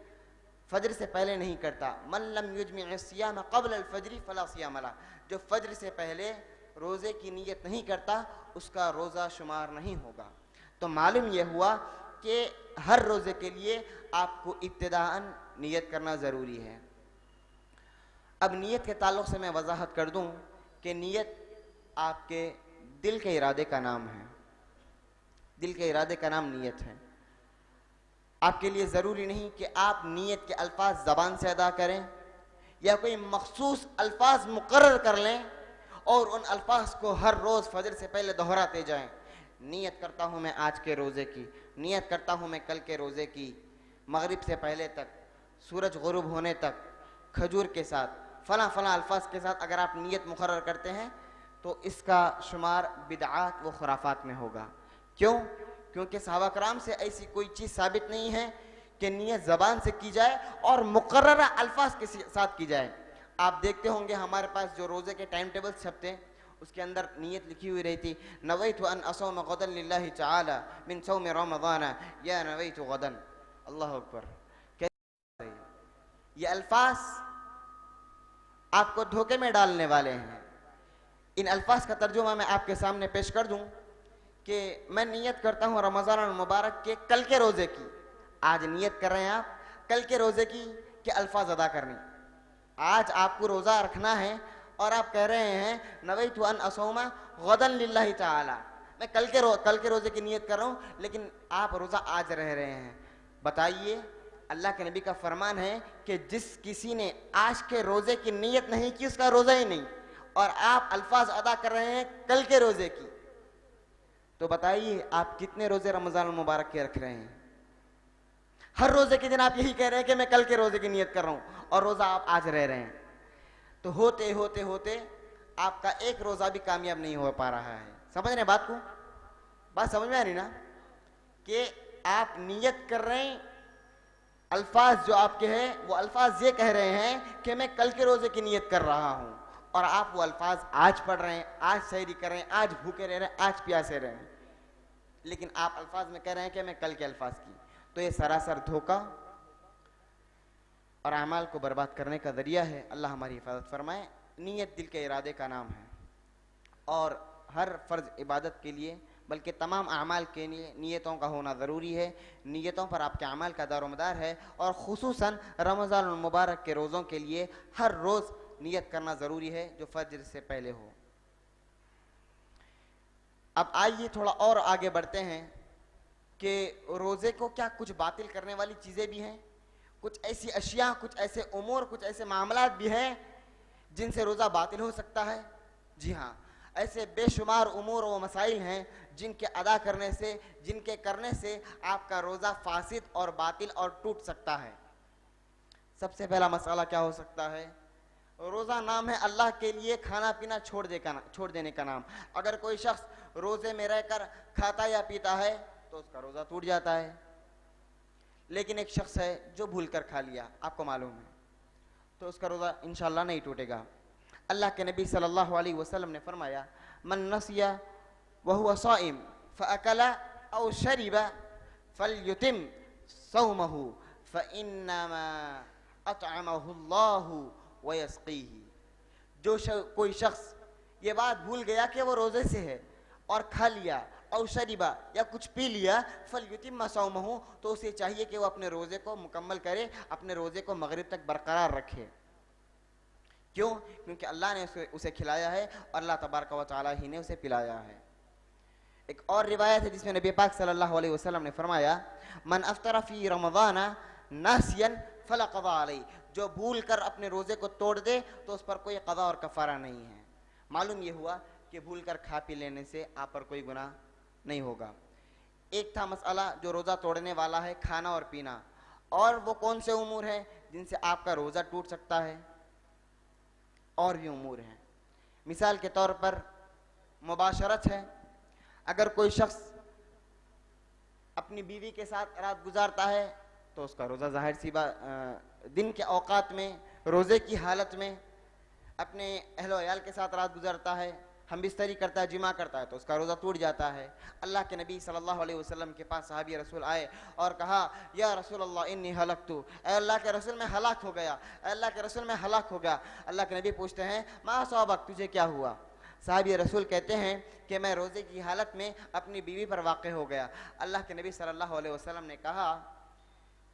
फजर से पहले नहीं करता, मन लम युजमि सियाम क़ब्ल अल फजरी फला सियाम लहू, जो फजर से पहले रोज़े की नीयत नहीं करता उसका रोज़ा शुमार नहीं होगा। तो मालूम यह हुआ कि हर रोज़े के लिए आपको इब्तिदाअन नियत करना ज़रूरी है। अब नियत के ताल्लुक़ से मैं वजाहत कर दूं कि नियत आपके दिल के इरादे का नाम है। दिल के इरादे का नाम नियत है। आपके लिए ज़रूरी नहीं कि आप नियत के अल्फाज ज़बान से अदा करें या कोई मखसूस अल्फाज मुकर्रर कर लें और उन अल्फाज को हर रोज़ फजर से पहले दोहराते जाएं। नियत करता हूँ मैं आज के रोज़े की, नियत करता हूँ मैं कल के रोज़े की, मगरिब से पहले तक, सूरज गुरूब होने तक, खजूर के साथ, फ़ला फ़ला अल्फाज के साथ अगर आप नियत मुकर्रर करते हैं तो इसका शुमार बिदआत व खुराफात में होगा। क्यों? क्योंकि सहाबा कराम से ऐसी कोई चीज़ साबित नहीं है कि नियत ज़बान से की जाए और मुकर्रर अल्फाज के साथ की जाए। आप देखते होंगे हमारे पास जो रोज़े के टाइम टेबल छपते हैं उसके अंदर नियत लिखी हुई रहती, नवैतु अन असौम गदन लिल्लाहि तआला मिन सौम रमज़ान या नवैतु गदन। अल्लाह अकबर। कैसे ये अल्फाज आपको धोखे में डालने वाले हैं। इन अल्फाज का तर्जुमा मैं आपके सामने पेश कर दूं कि मैं नियत करता हूं रमज़ान मुबारक के कल के रोज़े की। आज नियत कर रहे हैं आप कल के रोज़े की के अल्फाज अदा करने। आज आपको रोज़ा रखना है और आप कह रहे हैं नवैतु अन असौमा गदन लिल्लाहि तआला, मैं कल के रोज़े की नियत कर रहा हूँ, लेकिन आप रोज़ा आज रह रहे हैं। बताइए, अल्लाह के नबी का फरमान है कि जिस किसी ने आज के रोज़े की नियत नहीं की उसका रोज़ा ही नहीं, और आप अल्फाज अदा कर रहे हैं कल के रोज़े की। तो बताइए आप कितने रोज़े रमज़ान मुबारक के रख रहे हैं? हर रोज़े के दिन आप यही कह रहे हैं कि मैं कल के रोज़े की नियत कर रहा हूँ और रोज़ा आप आज रह रहे हैं। तो होते होते होते आपका एक रोज़ा भी कामयाब नहीं हो पा रहा है। समझ रहे हैं बात को? बात समझ में आ रही ना कि आप नियत कर रहे हैं, अल्फाज जो आपके हैं वो अल्फाज ये कह रहे हैं कि मैं कल के रोज़े की नियत कर रहा हूँ, और आप वो अल्फाज आज पढ़ रहे हैं, आज सहरी कर रहे हैं, आज भूखे रह रहे हैं, आज प्यासे रहे हैं, लेकिन आप अल्फाज में कह रहे हैं कि मैं कल के अल्फाज की। तो ये सरासर धोखा और अमाल को बर्बाद करने का ज़रिया है। अल्लाह हमारी हिफाजत फरमाए। नीयत दिल के इरादे का नाम है, और हर फ़र्ज इबादत के लिए बल्कि तमाम अमाल के लिए नीयतों का होना ज़रूरी है। नीयतों पर आपके अमाल का दारोमदार है, और ख़ुसूसन रमज़ान मुबारक के रोज़ों के लिए हर रोज़ नियत करना ज़रूरी है जो फजर से पहले हो। अब आइए थोड़ा और आगे बढ़ते हैं कि रोज़े को क्या कुछ बातिल करने वाली चीज़ें भी हैं, कुछ ऐसी अशिया, कुछ ऐसे उमूर, कुछ ऐसे मामलात भी हैं जिनसे रोज़ा बातिल हो सकता है? जी हाँ, ऐसे बेशुमार उमूर व मसाइल हैं जिनके अदा करने से, जिनके करने से आपका रोज़ा फासिद और बातिल और टूट सकता है। सबसे पहला मसाला क्या हो सकता है? रोज़ा नाम है अल्लाह के लिए खाना पीना छोड़ देने का नाम। अगर कोई शख्स रोज़े में रहकर खाता या पीता है तो उसका रोज़ा टूट जाता है। लेकिन एक शख्स है जो भूल कर खा लिया, आपको मालूम है, तो उसका रोज़ा इंशाअल्लाह नहीं टूटेगा। अल्लाह के नबी सल्लल्लाहु अलैहि वसल्लम ने फरमाया, मन नसिया वहुवा साइम फअकला औ शरिबा फलयुतिम सौमहु फइन्नमा अतअमहुल्लाहु वयस्कीही। कोई शख्स ये बात भूल गया कि वो रोज़े से है और खा लिया और शरीबा या कुछ पी लिया, फलयुतिम सौमहु, तो उसे चाहिए कि वो अपने रोज़े को मुकम्मल करे, अपने रोज़े को मगरिब तक बरकरार रखे। क्यों? क्योंकि अल्लाह ने उसे खिलाया है और अल्लाह तबारक व तआला ही ने उसे पिलाया है। एक और रिवायत है जिसमें नबी पाक सल्लल्लाहु अलैहि वसल्लम ने फरमाया, मन अफ्तरा फी रमज़ाना नासियन फला क़ज़ा अलैहि, जो भूल कर अपने रोज़े को तोड़ दे तो उस पर कोई क़ज़ा और कफ़ारा नहीं है। मालूम ये हुआ कि भूल कर खा पी लेने से आप पर कोई गुनाह नहीं होगा। एक था मसला जो रोज़ा तोड़ने वाला है, खाना और पीना, और वो कौन से उमूर हैं जिनसे आपका रोज़ा टूट सकता है? और भी उमूर हैं। मिसाल के तौर पर मुबाशरत है। अगर कोई शख्स अपनी बीवी के साथ रात गुजारता है तो उसका रोज़ा ज़ाहिर सी बात, दिन के औकात में रोज़े की हालत में अपने अहलो अयाल के साथ रात गुजारता है, हम बिस्तरी करता है, जिमा करता है, तो उसका रोज़ा टूट जाता है। अल्लाह के नबी सल्लल्लाहु अलैहि वसल्लम के पास सहाबी रसूल आए और कहा, या रसूल अल्लाह इन्नी हलकतु, ऐ अल्लाह के रसूल मैं हलाक हो गया, ऐ अल्लाह के रसूल मैं हलाक हो गया। अल्लाह के नबी पूछते हैं, मा सौबक, तुझे क्या हुआ? सहाबी रसूल कहते हैं कि मैं रोज़े की हालत में अपनी बीवी पर वाक़े हो गया। अल्लाह के नबी सल्लल्लाहु अलैहि वसल्लम ने कहा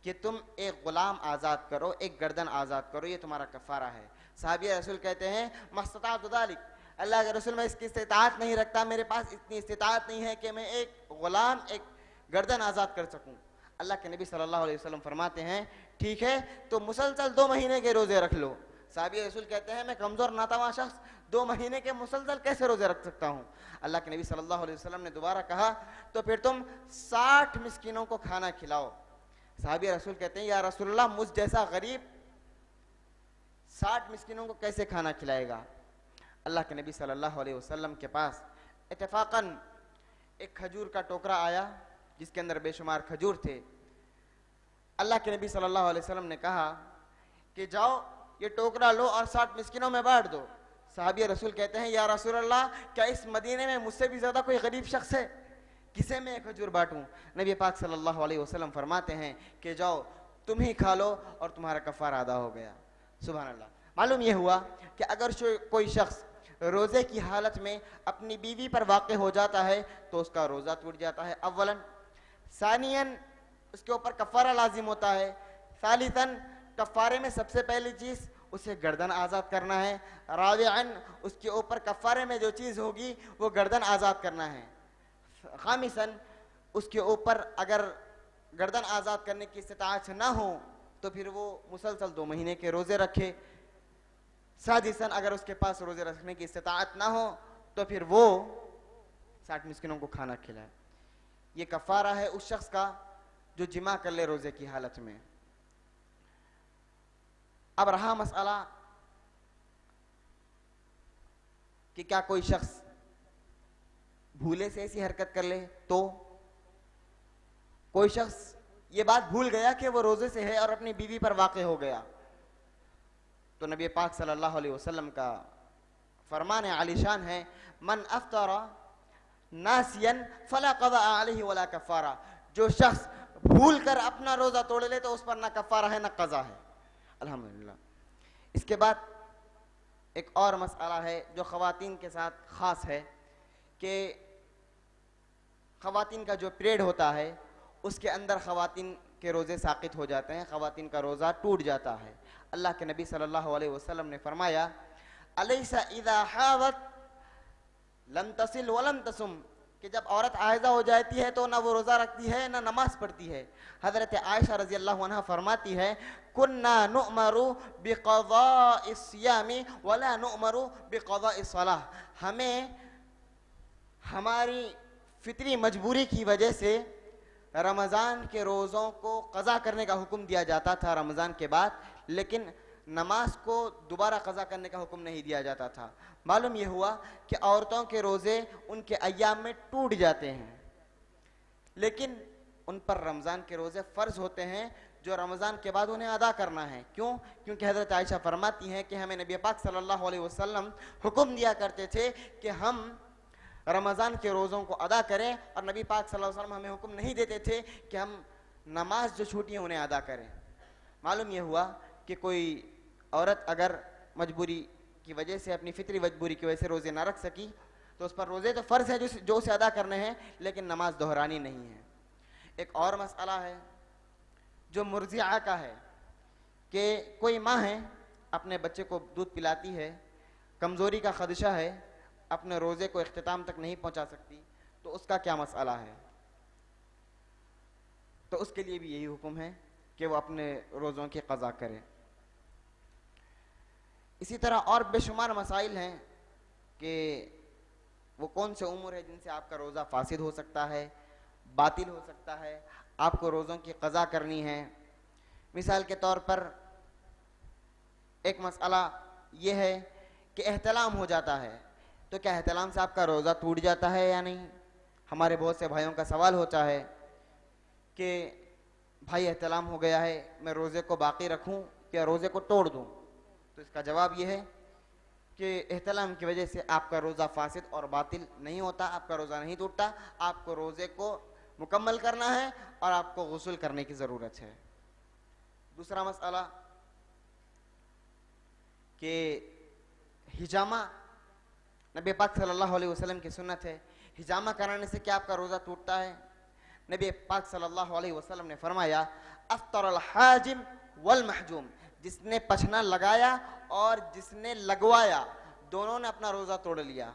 कि तुम एक ग़ुलाम आज़ाद करो, एक गर्दन आज़ाद करो, ये तुम्हारा कफ़ारा है। सहाबी रसूल कहते हैं, मस्तताअतु ज़ालिक, अल्लाह के रसूल मैं इसकी इस्तिताअत नहीं रखता, मेरे पास इतनी इस्तिताअत नहीं है कि मैं एक ग़ुलाम, एक गर्दन आज़ाद कर सकूं। अल्लाह के नबी सल्लल्लाहु अलैहि वसल्लम फरमाते हैं, ठीक है तो मुसलसल 2 महीने के रोज़े रख लो। सहाबी रसूल कहते हैं, मैं कमज़ोर नातावां शख्स 2 महीने के मुसलसल कैसे रोज़े रख सकता हूँ? अल्लाह के नबी सल्लल्लाहु अलैहि वसल्लम ने दोबारा कहा, तो फिर तुम 60 मिस्किनों को खाना खिलाओ। सहाबी रसूल कहते हैं, या रसूलल्लाह मुझ जैसा गरीब 60 मिस्किनों को कैसे खाना खिलाएगा? अल्लाह के नबी सल्लल्लाहु अलैहि वसल्लम के पास इत्तेफाकन एक खजूर का टोकरा आया जिसके अंदर बेशुमार खजूर थे। अल्लाह के नबी सल्लल्लाहु अलैहि वसल्लम ने कहा कि जाओ ये टोकरा लो और 60 मिस्किनों में बांट दो। सहाबी रसूल कहते हैं, या रसूल अल्लाह क्या इस मदीने में मुझसे भी ज़्यादा कोई गरीब शख्स है, किसे मैं खजूर बांटूं? नबी पाक सल्लल्लाहु अलैहि वसल्लम फरमाते हैं कि जाओ तुम ही खा लो और तुम्हारा कफ़ारा अदा हो गया। सुभान अल्लाह। मालूम यह हुआ कि अगर कोई शख्स रोज़े की हालत में अपनी बीवी पर वाक़े हो जाता है तो उसका रोज़ा टूट जाता है, अव्वलन। सानियन उसके ऊपर कफ़ारा लाजिम होता है। सालिसन कफ़ारे में सबसे पहली चीज़ उसे गर्दन आज़ाद करना है। राबिअन उसके ऊपर कफ़ारे में जो चीज़ होगी वो गर्दन आज़ाद करना है। खामिसन उसके ऊपर अगर गर्दन आज़ाद करने की इस्तिताअत ना हो तो फिर वो मुसलसल 2 महीने के रोज़े रखे। सादिसन अगर उसके पास रोज़े रखने की इस्तिताअत ना हो तो फिर वो 60 मिस्किनों को खाना खिलाए। ये कफ़ारा है उस शख्स का जो जिमा कर ले रोज़े की हालत में। अब रहा मसला कि क्या कोई शख्स भूले से ऐसी हरकत कर ले, तो कोई शख्स ये बात भूल गया कि वो रोजे से है और अपनी बीवी पर वाक़े हो गया, तो नबी पाक सल्लल्लाहु अलैहि वसल्लम का फरमान आलिशान है, मन अफ्तरा नासियन फला क़ज़ा अलैहि वला कफ़ारा, जो शख्स भूल कर अपना रोजा तोड़ ले तो उस पर ना कफ़ारा है ना क़ज़ा है। अल्हम्दुलिल्लाह। इसके बाद एक और मसला है जो ख़वातीन के साथ ख़ास है कि ख़वातीन का जो पीरियड होता है उसके अंदर ख़वातीन के रोज़े साक़ित हो जाते हैं, ख़वातीन का रोज़ा टूट जाता है। अल्लाह के नबी सल्लल्लाहु अलैहि वसल्लम ने फरमाया, अलैसा इज़ा हावत लम तसिल वलम तसुम, कि जब औरत आयज़ा हो जाती है तो ना वो रोज़ा रखती है ना नमाज पढ़ती है। हज़रत आयशा रज़ी अल्लाह अन्हा फरमाती है, कुन्ना नुअमरु बिक़ज़ाइस सियामी वला नुअमरु बिक़ज़ाइस सलाह, हमें हमारी फितरी मजबूरी की वजह से रमज़ान के रोज़ों को क़ज़ा करने का हुक्म दिया जाता था रमज़ान के बाद, लेकिन नमाज को दोबारा क़ज़ा करने का हुक्म नहीं दिया जाता था। मालूम ये हुआ कि औरतों के रोज़े उनके अय्याम में टूट जाते हैं, लेकिन उन पर रमज़ान के रोज़े फ़र्ज़ होते हैं जो रमज़ान के बाद उन्हें अदा करना है। क्यों? क्योंकि हज़रत आयशा फरमाती हैं कि हमें नबी पाक सल्लल्लाहु अलैहि वसल्लम हुक्म दिया करते थे कि हम रमज़ान के रोज़ों को अदा करें, और नबी पाक सल्लल्लाहु अलैहि वसल्लम हमें हुक्म नहीं देते थे कि हम नमाज जो छूटी है उन्हें अदा करें। मालूम यह हुआ कि कोई औरत अगर मजबूरी की वजह से, अपनी फितरी मजबूरी की वजह से रोज़े ना रख सकी तो उस पर रोज़े तो फ़र्ज़ है जो उसे अदा करने हैं, लेकिन नमाज दोहरानी नहीं है। एक और मसला है जो मुर्जिआ का है कि कोई माँ है, अपने बच्चे को दूध पिलाती है, कमज़ोरी का ख़दशा है, अपने रोज़े को इख्तिताम तक नहीं पहुंचा सकती, तो उसका क्या मसला है? तो उसके लिए भी यही हुक्म है कि वो अपने रोज़ों की क़ज़ा करे। इसी तरह और बेशुमार मसाइल हैं कि वो कौन से उम्र है जिनसे आपका रोज़ा फासिद हो सकता है, बातिल हो सकता है, आपको रोज़ों की क़ज़ा करनी है। मिसाल के तौर पर एक मसला ये है कि एहतलाम हो जाता है, तो क्या एहतलाम से आपका रोज़ा टूट जाता है या नहीं? हमारे बहुत से भाइयों का सवाल होता है कि भाई एहतलाम हो गया है, मैं रोज़े को बाकी रखूं या रोज़े को तोड़ दूं? तो इसका जवाब यह है कि एहतलाम की वजह से आपका रोज़ा फासिद और बातिल नहीं होता, आपका रोज़ा नहीं टूटता। आपको रोज़े को मुकम्मल करना है और आपको गुस्ल करने की ज़रूरत है। दूसरा मसला कि हिजामा नबी पाक सल्लल्लाहु अलैहि वसल्लम की सुन्नत है, हिजामा कराने से क्या आपका रोज़ा टूटता है? नबी पाक सल्लल्लाहु अलैहि वसल्लम ने फरमाया, अफ्तरल हाजिम वल महजूम, जिसने पछना लगाया और जिसने लगवाया दोनों ने अपना रोज़ा तोड़ लिया।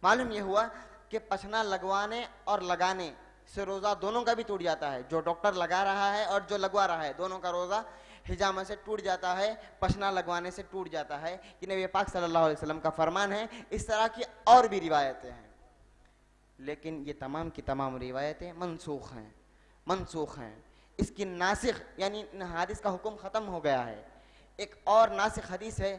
मालूम यह हुआ कि पछना लगवाने और लगाने से रोज़ा दोनों का भी टूट जाता है। जो डॉक्टर लगा रहा है और जो लगवा रहा है, दोनों का रोज़ा हिजामा से टूट जाता है, पछना लगवाने से टूट जाता है। कि नबी पाक सल्लल्लाहु अलैहि वसल्लम का फरमान है। इस तरह की और भी रिवायतें हैं, लेकिन ये तमाम की तमाम रिवायतें मनसूख हैं। इसकी नासिख यानी हदीस का हुक्म ख़त्म हो गया है। एक और नासिख हदीस है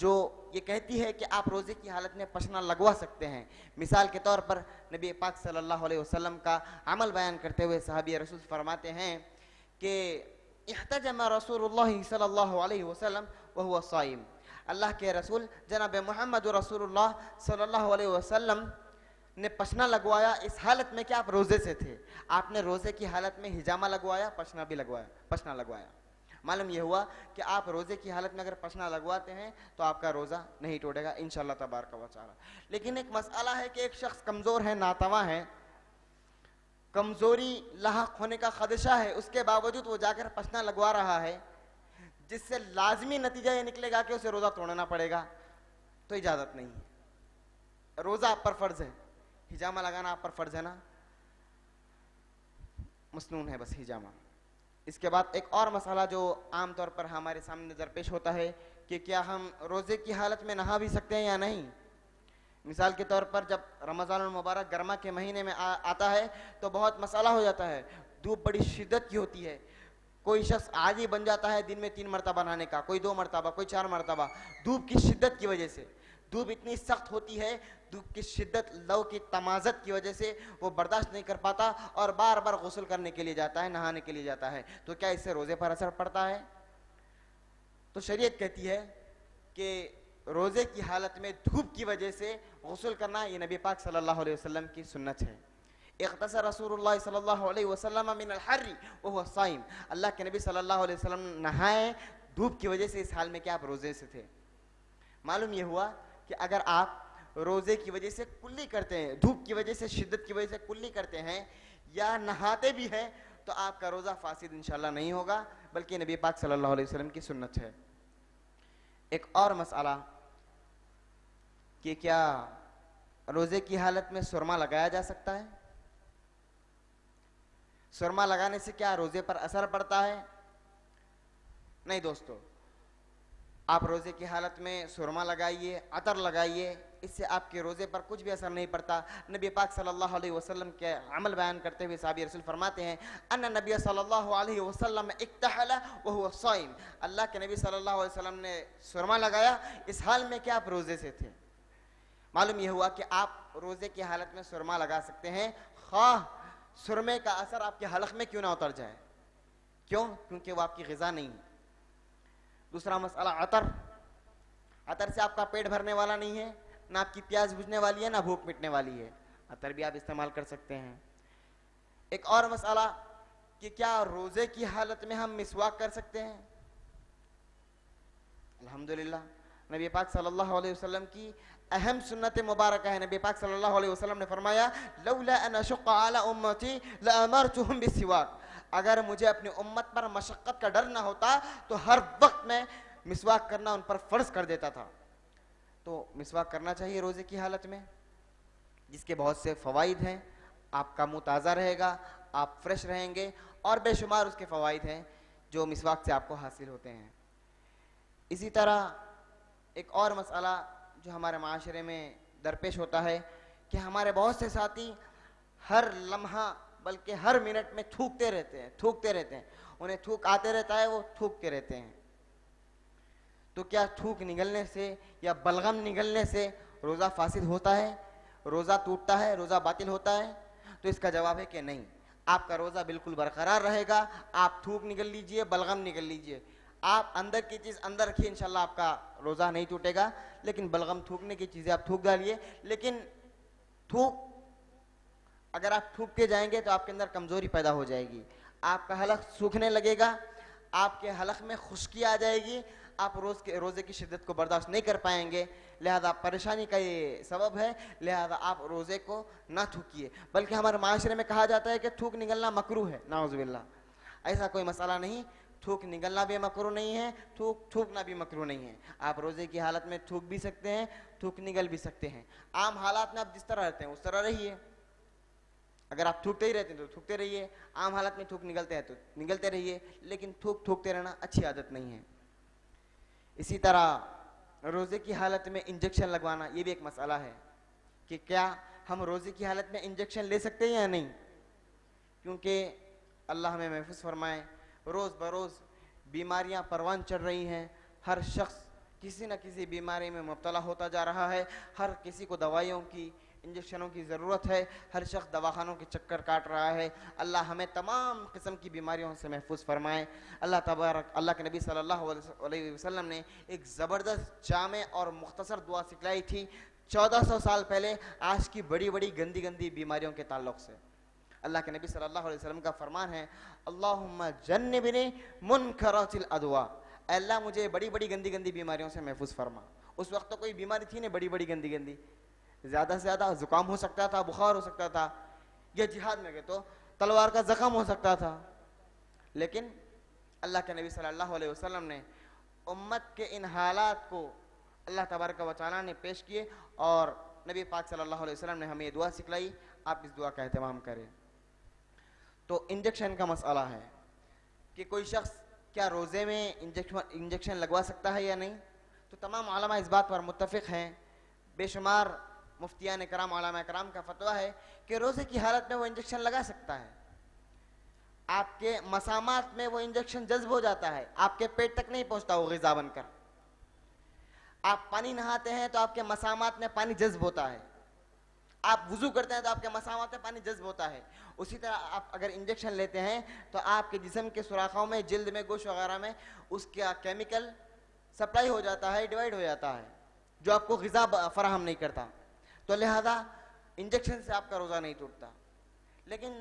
जो ये कहती है कि आप रोज़े की हालत में पछना लगवा सकते हैं। मिसाल के तौर पर नबी पाक सल्लल्लाहु अलैहि वसल्लम का अमल बयान करते हुए सहाबी रसूल फरमाते हैं कि इहतजम रसूलुल्लाह सल्लल्लाहु अलैहि वसल्लम व हुवा साइम, अल्लाह के रसूल जनाब मोहम्मद रसूलुल्लाह सल्लल्लाहु अलैहि वसल्लम ने पछना लगवाया इस हालत में कि आप रोज़े से थे। आपने रोज़े की हालत में हिजामा लगवाया, पछना लगवाया। मालूम यह हुआ कि आप रोज़े की हालत में अगर पछना लगवाते हैं तो आपका रोज़ा नहीं टूटेगा इंशाअल्लाह तबारक व तआला। लेकिन एक मसला है कि एक शख्स कमज़ोर है, नातवा है, कमज़ोरी लाहक होने का खदशा है, उसके बावजूद वो जाकर पछना लगवा रहा है, जिससे लाजमी नतीजा ये निकलेगा कि उसे रोज़ा तोड़ना पड़ेगा, तो इजाज़त नहीं है। रोज़ा आप पर फ़र्ज़ है, हिजामा लगाना आप पर फ़र्ज़ है ना, मसनून है बस हिजामा। इसके बाद एक और मसला जो आम तौर पर हमारे सामने दरपेश होता है कि क्या हम रोज़े की हालत में नहा भी सकते हैं या नहीं। मिसाल के तौर पर जब रमज़ान मुबारक गर्मा के महीने में आता है तो बहुत मसला हो जाता है, धूप बड़ी शिद्दत की होती है। कोई शख्स आदी बन जाता है दिन में 3 मरतबा नहाने का, कोई 2 मरतबा, कोई 4 मरतबा, धूप की शिद्दत की वजह से। धूप इतनी सख्त होती है, धूप की शिद्दत, लौ की तमाज़त की वजह से वो बर्दाश्त नहीं कर पाता और बार बार गुस्ल करने के लिए जाता है, नहाने के लिए जाता है। तो क्या इससे रोज़े पर असर पड़ता है? तो शरीयत कहती है कि रोज़े की हालत में धूप की वजह से गुस्ल करना ये नबी पाक सल्लल्लाहु अलैहि वसल्लम की सुन्नत है। इख्तसर रसूलुल्लाह सल्लल्लाहु अलैहि वसल्लम मिन अल-हर्रि व हुवा साइम, अल्लाह के नबी सल्लल्लाहु अलैहि वसल्लम नहाए धूप की वजह से इस हाल में कि आप रोज़े से थे। मालूम ये हुआ कि अगर आप रोज़े की वजह से कुल्ली करते हैं, धूप की वजह से, शिद्दत की वजह से कुल्ली करते हैं या नहाते भी हैं, तो आपका रोज़ा फासिद इंशाअल्लाह नहीं होगा, बल्कि नबी पाक सल्लल्लाहु अलैहि वसल्लम की सुन्नत है। एक और मसला कि क्या रोजे की हालत में सुरमा लगाया जा सकता है? सुरमा लगाने से क्या रोजे पर असर पड़ता है? नहीं दोस्तों, आप रोजे की हालत में सुरमा लगाइए, अतर लगाइए, इससे आपके रोजे पर कुछ भी असर नहीं पड़ता। नबी पाक सल्लल्लाहु अलैहि वसल्लम के अमल बयान करते हुए साहबी रसूल फरमाते हैं, अन्ना नबी सल्लल्लाहु अलैहि वसल्लम इक्तहला व हुवा साइम, अल्लाह के नबी सल्लल्लाहु अलैहि वसल्लम ने सुरमा लगाया इस हाल में कि आप रोजे से थे। मालूम यह हुआ कि आप रोजे की हालत में सुरमा लगा सकते हैं, खाह सुरमे का असर आपके हलक में क्यों ना उतर जाए। क्यों? क्योंकि वो आपकी ग़िज़ा नहीं है। दूसरा मसला अतर। अतर से आपका पेट भरने वाला नहीं है, ना आपकी प्यास बुझने वाली है, ना भूख मिटने वाली है। अतर भी आप इस्तेमाल कर सकते हैं। एक और मसला कि क्या रोजे की हालत में हम मिसवाक कर सकते हैं? अल्हम्दुलिल्लाह, नबी पाक सल्लल्लाहु अलैहि वसल्लम की अहम सुन्नत मुबारक है। नबी पाक सल्लल्लाहु अलैहि वसल्लम ने फरमाया, लौला अन अशुक्का अला उम्मती लअमरतुहुम बिस्सिवाक, अगर मुझे अपनी उम्मत पर मशक्कत का डर ना होता तो हर वक्त में मिसवाक करना उन पर फर्ज कर देता था। तो मिसवाक करना चाहिए रोजे की हालत में, जिसके बहुत से फवाइद हैं। आपका मुंह ताज़ा रहेगा, आप फ्रेश रहेंगे, और बेशुमार उसके फवाइद हैं जो मिसवाक से आपको हासिल होते हैं। इसी तरह एक और मसला जो हमारे माशरे में दरपेश होता है कि हमारे बहुत से साथी हर लम्हा बल्कि हर मिनट में थूकते रहते हैं, उन्हें थूक आते रहता है, वो थूकते रहते हैं। तो क्या थूक निगलने से या बलगम निगलने से रोज़ा फासिद होता है, रोज़ा टूटता है, रोज़ा बातिल होता है? तो इसका जवाब है कि नहीं, आपका रोज़ा बिल्कुल बरकरार रहेगा। आप थूक निगल लीजिए, बलगम निगल लीजिए, आप अंदर की चीज़ अंदर रखिए, इंशाल्लाह आपका रोज़ा नहीं टूटेगा। लेकिन बलगम थूकने की चीज़ें आप थूक डालिए, लेकिन थूक अगर आप थूक के जाएंगे तो आपके अंदर कमज़ोरी पैदा हो जाएगी, आपका हलक सूखने लगेगा, आपके हलक में खुश्की आ जाएगी, आप रोज़े की शिद्दत को बर्दाश्त नहीं कर पाएंगे, लिहाजा परेशानी का ये सबब है। लिहाजा आप रोज़े को ना थूकिए। बल्कि हमारे माशरे में कहा जाता है कि थूक निगलना मकरूह है, नाउज़ुबिल्लाह। ऐसा कोई मसला नहीं, थूक निगलना भी मकरूह नहीं है, थूकना भी मकरूह नहीं है। आप रोज़े की हालत में थूक भी सकते हैं, थूक निगल भी सकते हैं। आम हालात में आप जिस तरह रहते हैं उस तरह रहिए। अगर आप थूकते ही रहते हैं तो थूकते रहिए, आम हालत में थूक निगलते हैं तो निगलते रहिए, लेकिन थूकते रहना अच्छी आदत नहीं है। इसी तरह रोज़े की हालत में इंजेक्शन लगवाना, ये भी एक मसला है कि क्या हम रोज़े की हालत में इंजेक्शन ले सकते हैं या नहीं। क्योंकि अल्लाह हमें महफूज फरमाए, रोज़ बरोज़ बीमारियां परवान चढ़ रही हैं, हर शख्स किसी न किसी बीमारी में मुब्तला होता जा रहा है, हर किसी को दवाइयों की, इंजेक्शनों की ज़रूरत है, हर शख्स दवाखानों के चक्कर काट रहा है। अल्लाह हमें तमाम किस्म की बीमारियों से महफूज फरमाए। अल्लाह के नबी सल्लल्लाहु अलैहि वसल्लम ने एक ज़बरदस्त जामे और मुख्तसर दुआ सिखलाई थी 1400 साल पहले, आज की बड़ी बड़ी गंदी गंदी बीमारियों के ताल्लुक़ से। अल्लाह के नबी सल्लल्लाहु अलैहि वसल्लम का फरमान है, अल्लाहुम्मा जन्निबनी मुनकरातिल अदवा, अल्लाह मुझे बड़ी बड़ी गंदी गंदी बीमारियों से महफूज फरमा। उस वक्त तो कोई बीमारी थी नहीं बड़ी बड़ी गंदी गंदी, ज़्यादा से ज़्यादा ज़ुकाम हो सकता था, बुखार हो सकता था, या जिहाद में गए तो तलवार का ज़ख़म हो सकता था। लेकिन अल्लाह के नबी सल्लल्लाहु अलैहि वसल्लम ने उम्मत के इन हालात को अल्लाह तबारक व तआला ने पेश किए, और नबी पाक सल्लल्लाहु अलैहि वसल्लम ने हमें ये दुआ सिखलाई। आप इस दुआ का एहतमाम करें। तो इंजेक्शन का मसला है कि कोई शख्स क्या रोज़े में इंजेक्शन लगवा सकता है या नहीं। तो तमाम उलमा इस बात पर मुत्तफ़िक़ हैं, बेशुमार मुफ्तियान कराम, उलमा कराम का फतवा है कि रोज़े की हालत में वो इंजेक्शन लगा सकता है। आपके मसामात में वो इंजेक्शन जज्ब हो जाता है, आपके पेट तक नहीं पहुंचता वो ग़िज़ा बनकर। आप पानी नहाते हैं तो आपके मसामात में पानी जज्ब होता है, आप वुज़ू करते हैं तो आपके मसामात में पानी जज्ब होता है। उसी तरह आप अगर इंजेक्शन लेते हैं तो आपके जिस्म के सुराखों में, जिल्द में, गोश्त वगैरह में उसका केमिकल सप्लाई हो जाता है, डिवाइड हो जाता है, जो आपको ग़िज़ा फराहम नहीं करता। तो लिहाजा इंजेक्शन से आपका रोज़ा नहीं टूटता। लेकिन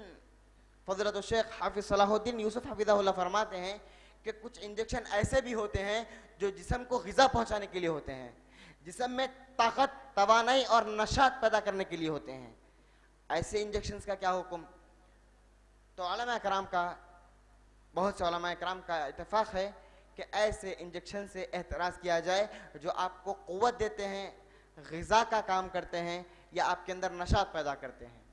फ़ज़ीलत शेख हाफिज़ सलाहुद्दीन यूसुफ हफ़िज़हुल्लाह फरमाते हैं कि कुछ इंजेक्शन ऐसे भी होते हैं जो जिस्म को ग़िज़ा पहुँचाने के लिए होते हैं, जिस्म में ताकत, तवानाई और नशात पैदा करने के लिए होते हैं। ऐसे इंजेक्शंस का क्या हुक्म? तो उलमा कराम का, बहुत से उलमा कराम का इत्तेफाक है कि ऐसे इंजेक्शन से एहतराज़ किया जाए जो आपको क़ुव्वत देते हैं, ग़िज़ा का काम करते हैं, या आपके अंदर नशात पैदा करते हैं।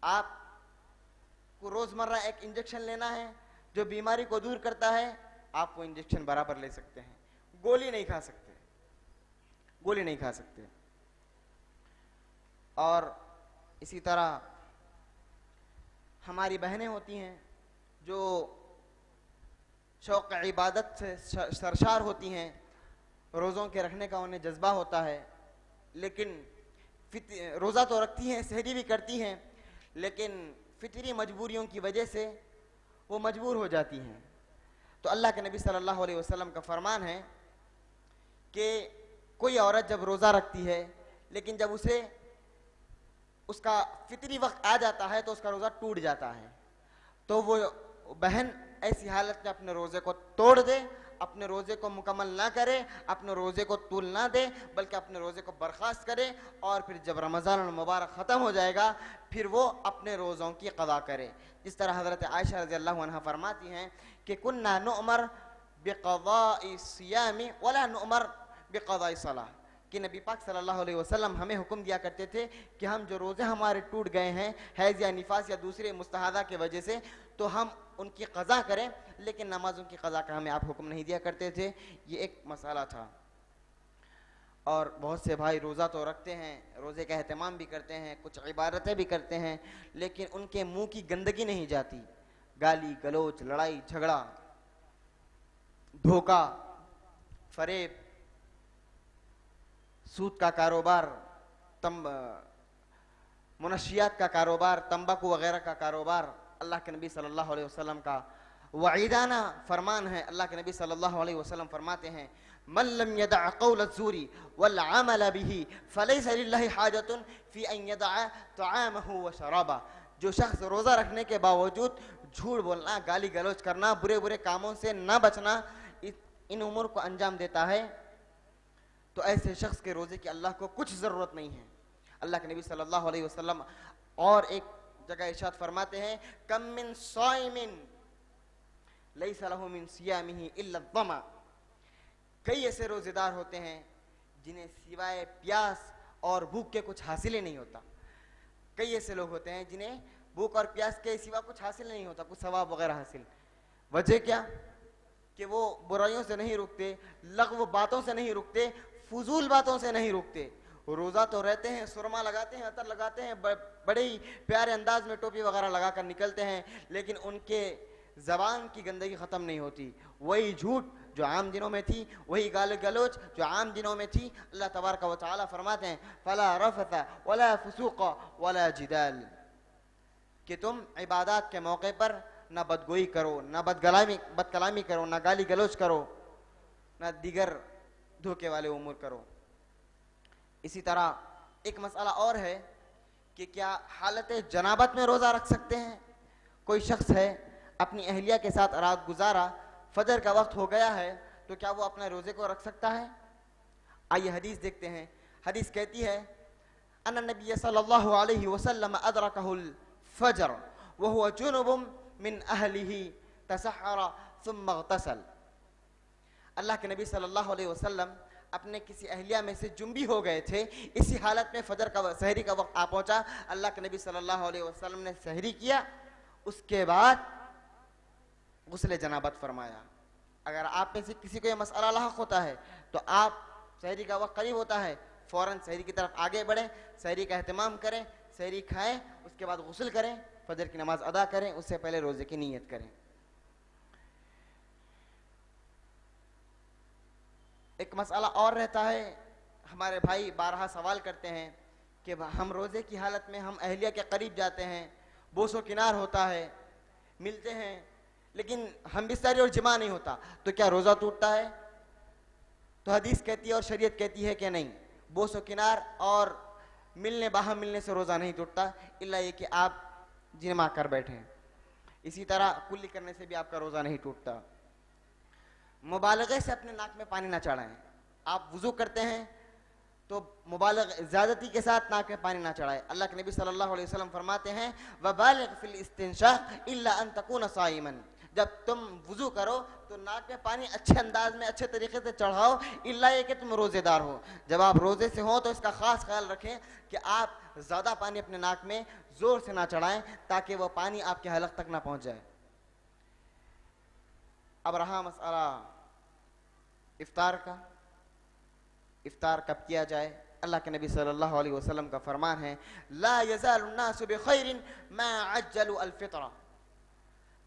आपको रोज़मर्रा एक इंजेक्शन लेना है जो बीमारी को दूर करता है, आप वो इंजेक्शन बराबर ले सकते हैं, गोली नहीं खा सकते, गोली नहीं खा सकते। और इसी तरह हमारी बहनें होती हैं जो शौक़ इबादत से सरशार होती हैं, रोज़ों के रखने का उन्हें जज्बा होता है, लेकिन रोज़ा तो रखती हैं, सहरी भी करती हैं, लेकिन फितरी मजबूरियों की वजह से वो मजबूर हो जाती हैं। तो अल्लाह के नबी सल्लल्लाहु अलैहि वसल्लम का फरमान है कि कोई औरत जब रोज़ा रखती है लेकिन जब उसे उसका फितरी वक्त आ जाता है तो उसका रोज़ा टूट जाता है, तो वो बहन ऐसी हालत में अपने रोज़े को तोड़ दे, अपने रोज़े को मुकम्मल ना करे, अपने रोज़े को तूल ना दे, बल्कि अपने रोज़े को बर्खास्त करे, और फिर जब रमज़ान मुबारक ख़त्म हो जाएगा फिर वो अपने रोज़ों की क़ज़ा करे। जिस तरह हज़रत आयशा रज़ियल्लाहु अन्हा फरमाती हैं कि कुन्ना नुअमर बिक़ज़ाइ सियामी वला नुअमर बिक़ज़ाइ सलाह, कि नबी पाक सल्लल्लाहु अलैहि वसल्लम हमें हुक्म दिया करते थे कि हम जो रोज़े हमारे टूट गए हैं हैज़ या निफास या दूसरे मुस्तहादा के वजह से, तो हम उनकी क़ज़ा करें, लेकिन नमाज़ों की क़ज़ा का हमें आप हुक्म नहीं दिया करते थे। ये एक मसाला था। और बहुत से भाई रोज़ा तो रखते हैं, रोज़े का एहतमाम भी करते हैं, कुछ इबादतें भी करते हैं, लेकिन उनके मुंह की गंदगी नहीं जाती। गाली गलोच, लड़ाई झगड़ा, धोखा, फरेब, सूद का कारोबार, मुनशियात का कारोबार, तंबाकू वगैरह का कारोबार, अल्लाह के नबी सल्लल्लाहु अलैहि वसल्लम का वईदाना फरमान है। अल्लाह के नबी सल्लल्लाहु अलैहि वसल्लम फरमाते हैं, मन लम यदअ क़ौल अज़्ज़ूरी वल अमल बिही फलैसा लिल्लाहि हाजतुन फी अन यदअ तआमहु व शराबा। जो शख्स रोज़ा रखने के बावजूद झूठ बोलना, गाली गलौज करना, बुरे बुरे कामों से न बचना, इन उमूर को अंजाम देता है, तो ऐसे शख्स के रोज़े की अल्लाह को कुछ ज़रूरत नहीं है। अल्लाह के नबी सल्लल्लाहु अलैहि वसल्लम और एक जगह इरशाद फरमाते हैं, कम मिन साइमिन लैसा लहू मिन सियामिही इल्ला ज़मा। कई ऐसे रोज़ेदार होते हैं जिन्हें सिवाय प्यास और भूख के कुछ हासिल ही नहीं होता। कई ऐसे लोग होते हैं जिन्हें भूख और प्यास के सिवा कुछ हासिल नहीं होता, कुछ सवाब वगैरह हासिल। वजह क्या? कि वो बुराइयों से नहीं रुकते, लग़्व बातों से नहीं रुकते, फजूल बातों से नहीं रुकते। रोज़ा तो रहते हैं, सुरमा लगाते हैं, अतर लगाते हैं, बड़े ही प्यारे अंदाज में टोपी वगैरह लगा कर निकलते हैं, लेकिन उनके ज़बान की गंदगी ख़त्म नहीं होती। वही झूठ जो आम दिनों में थी, वही गाल गलोच जो आम दिनों में थी। अल्लाह तबारक व तआला फरमाते हैं, फला रफ़ता वला फुसूक़ा वला जिदाल, कि तुम इबादत के मौके पर न बदगोई करो, न बदकलामी करो, न गाली गलोच करो, न दीगर धोखे वाले उमूर करो। इसी तरह एक मसला और है कि क्या हालत जनाबत में रोज़ा रख सकते हैं? कोई शख्स है, अपनी अहलिया के साथ रात गुजारा, फजर का वक्त हो गया है, तो क्या वो अपने रोज़े को रख सकता है? आइए हदीस देखते हैं। हदीस कहती है, अन्ना नबी सल्लल्लाहु अलैहि वसल्लम अदरकहुल फजर व हुवा जुनुबुम मिन अहलिही तसहरा सुम्मा इग़तसल। अल्लाह के नबी सल्लल्लाहु अलैहि वसल्लम अपने किसी अहलिया में से जुम्बी हो गए थे। इसी हालत में फजर का सहरी का वक्त आ पहुंचा। अल्लाह के नबी सल्लल्लाहु अलैहि वसल्लम ने सहरी किया, उसके बाद गुस्ल जनाबत फरमाया। अगर आप में से किसी को यह मसला लाहक होता है तो आप, सहरी का वक्त करीब होता है, फ़ौरन सहरी की तरफ आगे बढ़ें, सहरी का एहतमाम करें, सहरी खाएं, उसके बाद गुस्ल करें, फजर की नमाज अदा करें, उससे पहले रोज़े की नीयत करें। एक मसला और रहता है, हमारे भाई बारहा सवाल करते हैं कि हम रोज़े की हालत में हम अहलिया के करीब जाते हैं, बोसो किनार होता है, मिलते हैं, लेकिन हम बिस्तारी और जिमा नहीं होता, तो क्या रोज़ा टूटता है? तो हदीस कहती है और शरीयत कहती है कि नहीं, बोसो किनार और मिलने बाहर मिलने से रोज़ा नहीं टूटता, इल्ला ये कि आप जिमा कर बैठें। इसी तरह कुल्ली करने से भी आपका रोज़ा नहीं टूटता। मुबालगे से अपने नाक में पानी ना चढ़ाएं। आप वुज़ू करते हैं तो ज़्यादती के साथ नाक में पानी ना चढ़ाएं। अल्लाह के नबी सल्लल्लाहु अलैहि वसल्लम फरमाते हैं, वबालिग फिल इस्तिंशाक़ इल्ला अन तकूना साइमन। जब तुम वुजू करो तो नाक में पानी अच्छे अंदाज में अच्छे तरीके से चढ़ाओ, इल्ला ये कि तुम रोजेदार हो। जब आप रोजे से हो तो इसका खास ख्याल रखें कि आप ज्यादा पानी अपने नाक में जोर से ना चढ़ाएं ताकि वह पानी आपके हलक तक ना पहुंच जाए। अब रहा मसला इफ्तार का। इफ्तार कब किया जाए? अल्लाह के नबी सल्लल्लाहु अलैहि वसल्लम का फरमान है, ला यज़ालु अन्नासु बिखैरिन मा अज्जलु अल-फित्रा।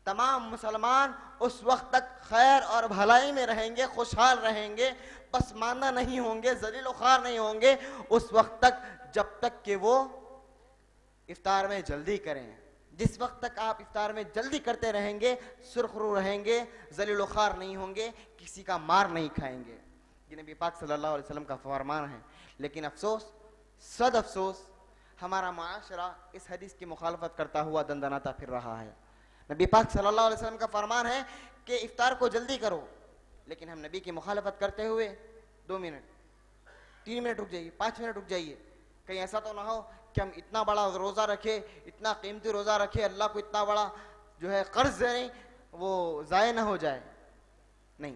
तमाम मुसलमान उस वक्त तक खैर और भलाई में रहेंगे, खुशहाल रहेंगे, पसमानदा नहीं होंगे, जलील ख्वार नहीं होंगे उस वक्त तक जब तक कि वो इफ्तार में जल्दी करें। जिस वक्त तक आप इफ्तार में जल्दी करते रहेंगे, सुरखरू रहेंगे, जलील ख्वार नहीं होंगे, किसी का मार नहीं खाएंगे। ये नबी पाक सल्लल्लाहु अलैहि वसल्लम का फरमान है। लेकिन अफसोस, सद अफसोस, हमारा माशरा इस हदीस की मुखालफत करता हुआ दंदनाता फिर रहा है। नबी पाक सल्लल्लाहु अलैहि वसल्लम का फरमान है कि इफ्तार को जल्दी करो, लेकिन हम नबी की मुखालफत करते हुए 2 मिनट 3 मिनट रुक जाइए, 5 मिनट रुक जाइए। कहीं ऐसा तो ना हो कि हम इतना बड़ा रोज़ा रखे, इतना कीमती रोज़ा रखे, अल्लाह को इतना बड़ा जो है कर्ज दे रहे, वो ज़ाय ना हो जाए। नहीं,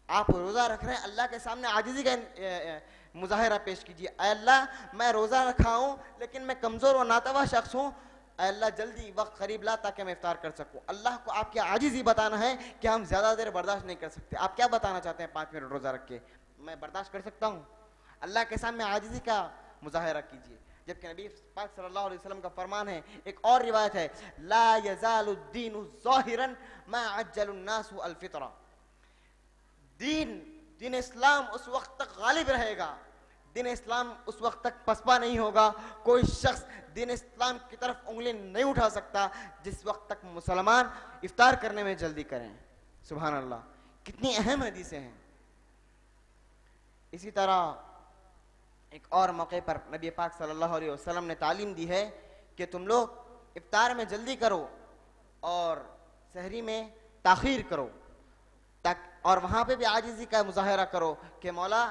आप रोज़ा रख रहे हैं, अल्लाह के सामने आजिज़ी का मुजाहिरा पेश कीजिए। अल्लाह मैं रोज़ा रखा हूँ लेकिन मैं कमज़ोर और नातवा शख्स हूँ, अल्लाह जल्दी वक्त करीब ला ताकि मैं इफ्तार कर सकूँ। अल्लाह को आपकी आजिज़ी बताना है कि हम ज़्यादा देर बर्दाश्त नहीं कर सकते। आप क्या बताना चाहते हैं? 5 मिनट रोज़ा रख के मैं बर्दाश्त कर सकता हूँ? अल्लाह के सामने आजिज़ी का मुजाहिरा कीजिए। जबकि नबी पाक सल्लल्लाहु अलैहि वसल्लम का फरमान है, एक और रिवायत है, ला यज़ालुद्दीनु ज़ाहिरन मा अज्जलुन्नासु अल-फित्रा। दीन इस्लाम उस वक्त तक गालिब रहेगा, दीन इस्लाम उस वक्त तक पसपा नहीं होगा। कोई शख्स दीन इस्लाम की तरफ उंगली नहीं उठा सकता जिस वक्त तक मुसलमान इफ्तार करने में जल्दी करें। सुभान अल्लाह, कितनी अहम हदीसें हैं। इसी तरह एक और मौके पर नबी पाक सल्लल्लाहु अलैहि वसल्लम ने तालीम दी है कि तुम लोग इफ्तार में जल्दी करो और सहरी में ताखीर करो, और वहाँ पे भी आजिज़ी का मुजाहिरा करो कि मौला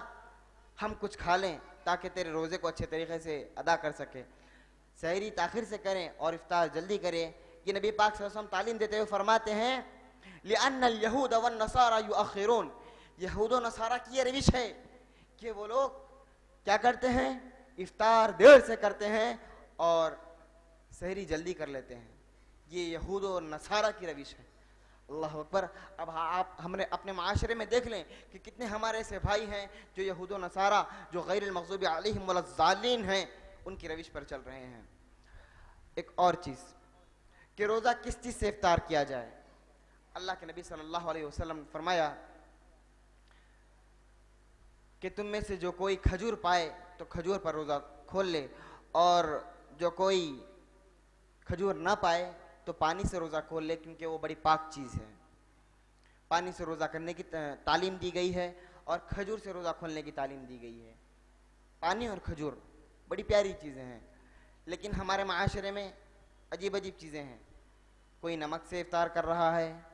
हम कुछ खा लें ताकि तेरे रोज़े को अच्छे तरीके से अदा कर सके। सहरी ताखीर से करें और इफ्तार जल्दी करें। ये नबी पाक सल्लल्लाहु अलैहि वसल्लम तालीम देते हुए फरमाते हैं, लिअन्नल यहूद वन नसारा युअखिरून। यहूद व नसारा की ये रविश है कि वो लोग क्या करते हैं? इफ्तार देर से करते हैं और सहरी जल्दी कर लेते हैं। ये यहूद व नसारा की रविश है। अल्लाह अकबर। अब आप हमने अपने माशरे में देख लें कि कितने हमारे ऐसे भाई हैं जो यहूद व नसारा, जो गैर मग़ज़ूबी अलैहिम वलज़्ज़ालिन हैं, उनकी रविश पर चल रहे हैं। एक और चीज़ कि रोज़ा किस चीज़ से इफ्तार किया जाए। अल्लाह के नबी सल्लल्लाहु अलैहि वसल्लम ने फरमाया कि तुम में से जो कोई खजूर पाए तो खजूर पर रोज़ा खोल ले, और जो कोई खजूर ना पाए तो पानी से रोज़ा खोल ले, क्योंकि वो बड़ी पाक चीज़ है। पानी से रोज़ा करने की तालीम दी गई है और खजूर से रोज़ा खोलने की तालीम दी गई है। पानी और खजूर बड़ी प्यारी चीज़ें हैं, लेकिन हमारे माशरे में अजीब अजीब चीज़ें हैं। कोई नमक से इफ्तार कर रहा है,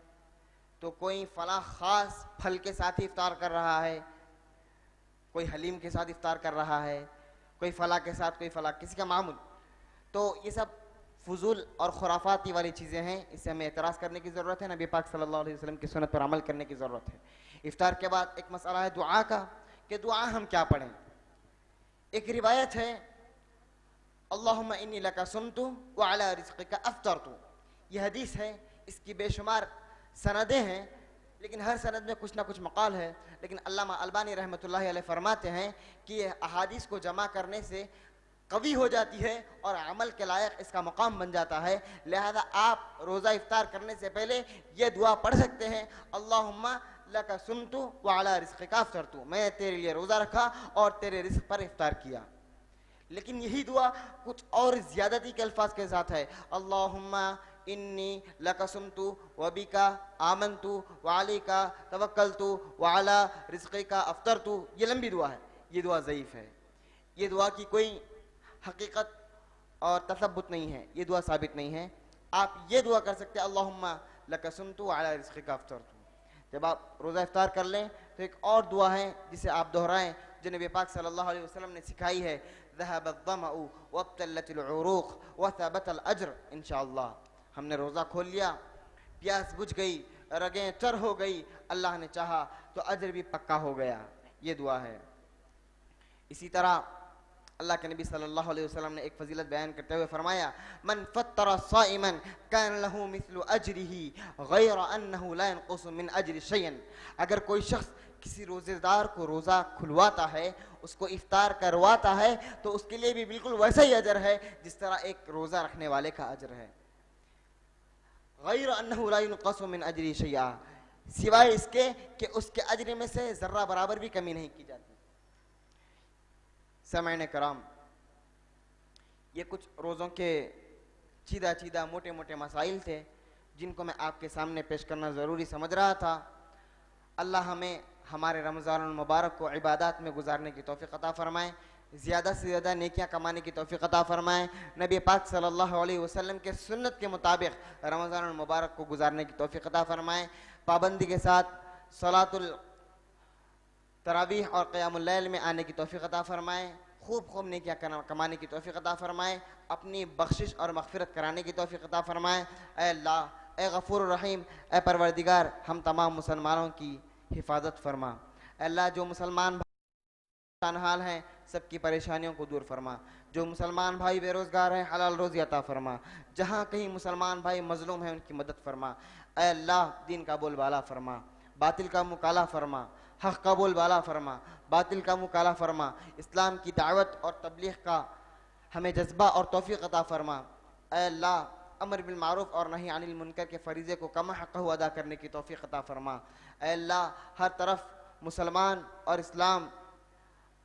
तो कोई फला ख़ास फल के साथ ही इफ्तार कर रहा है, कोई हलीम के साथ इफ्तार कर रहा है, कोई फला के साथ, कोई फला, किसी का मामूल। तो ये सब फजूल और खुराफाती वाली चीज़ें हैं, इससे हमें एतराज़ करने की ज़रूरत है। नबी पाक सल्लल्लाहु अलैहि वसल्लम की सुन्नत पर अमल करने की ज़रूरत है। इफ्तार के बाद एक मसला है दुआ का, कि दुआ हम क्या पढ़ें। एक रिवायत है, अल्लाहुम्मा इन्नी लका सुमतु व अला रिज़्क़िका अफ़्तरतु। यह हदीस है, इसकी बेशुमार सनदें हैं, लेकिन हर सनद में कुछ ना कुछ मकाल है। लेकिन अल्लामा अलबानी रहमतुल्लाहि अलैह फरमाते हैं कि यह अहादीस को जमा करने से कवी हो जाती है और अमल के लायक इसका मकाम बन जाता है। लिहाजा आप रोज़ा इफ्तार करने से पहले ये दुआ पढ़ सकते हैं, अल्लाहुम्मा लका सुमतु व अला रिज़्क़िका अफ़्तरतु। मैं तेरे लिए रोज़ा रखा और तेरे रिज़्क़ पर इफ्तार किया। लेकिन यही दुआ कुछ और ज़्यादती के अल्फाज के साथ है, अल्लाहुम्मा इन्नी लका सुमतु व बिका आमनतु व अलैका तवक्कलतु व अला रिज़्क़िका अफ़्तरतु। ये लंबी दुआ है, ये दुआ ज़ईफ़ है। ये दुआ की कोई हकीकत और तसब्बुत नहीं है, ये दुआ साबित नहीं है। आप ये दुआ कर सकते हैं, अल्लाहुम्मा लका सुमतु व अला रिज़्क़िका अफ़्तरतु। जब आप रोज़ा इफ्तार कर लें तो एक और दुआ है जिसे आप दोहराएं, जो नबी पाक सल्लल्लाहु अलैहि वसल्लम ने सिखाई है, ज़हबद्दमउ वब्तल्लतिल उरूक़ व सबतल अज्र इंशाअल्लाह। हमने रोज़ा खोल लिया, प्यास बुझ गई, रगें तर हो गई, अल्लाह ने चाहा तो अजर भी पक्का हो गया। ये दुआ है। इसी तरह अल्लाह के नबी सल्लल्लाहु अलैहि वसल्लम ने एक फजीलत बयान करते हुए फरमाया, मन फत्तरा साइमन कान लहू मिस्लु अजरिही गैर अन्नहु ला यनकुसु मिन अजरि शैयन। अगर कोई शख्स किसी रोजेदार को रोज़ा खुलवाता है, उसको इफ्तार करवाता है, तो उसके लिए भी बिल्कुल वैसा ही अजर है जिस तरह एक रोज़ा रखने वाले का अजर है। गैर अन्नहु ला यनकुसु मिन अजरि शैया, सिवाय इसके कि उसके अजर में से जर्रा बराबर भी कमी नहीं की जाती। सामईन कराम, ये कुछ रोज़ों के चीदा चीदा मोटे मोटे मसाइल थे जिनको मैं आपके सामने पेश करना ज़रूरी समझ रहा था। अल्लाह हमें हमारे रमज़ान मुबारक को इबादत में गुजारने की तौफ़ीक़ अता फ़रमाए, ज़्यादा से ज़्यादा नेकियां कमाने की तौफ़ीक़ अता फ़रमाए, नबी पाक सल्लल्लाहु अलैहि वसल्लम के सुन्नत के मुताबिक रमज़ान मुबारक को गुजारने की तौफ़ीक़ अता फ़रमाए, पाबंदी के साथ सलातुल तरावीह और क़यामुल लैल में आने की तौफ़ीक़ अता फ़रमाए, खूब खूब नेकियां कमाने की तौफ़ीक़ अता फ़रमाए, अपनी बख्शिश और मग़फ़िरत कराने की तौफ़ीक़ अता फ़रमाए। ऐ अल्लाह, ए गफ़ूर रहीम, ए परवरदिगार, हम तमाम मुसलमानों की हिफाजत फरमा। ऐ अल्लाह, जो मुसलमान हाल हैं सबकी परेशानियों को दूर फरमा, जो मुसलमान भाई बेरोज़गार हैं हलाल रोज़ी अता फरमा, जहाँ कहीं मुसलमान भाई मज़लूम हैं उनकी मदद फरमा। ऐ अल्लाह, दीन का बोलबाला फरमा, बातिल का मुकाला फरमा, हक़ का बोलबाला फरमा, बातिल का मुकाला फरमा, इस्लाम की दावत और तबलीग का हमें जज्बा और तौफ़ीक़ अता फरमा। ऐ अल्लाह, अमर बिल मारूफ़ और नही अनिल मुनकर के फ़रीज़े को कमा हक़्क़हू अदा करने की तौफ़ीक़ अता फरमा। ऐ अल्लाह, हर तरफ मुसलमान और इस्लाम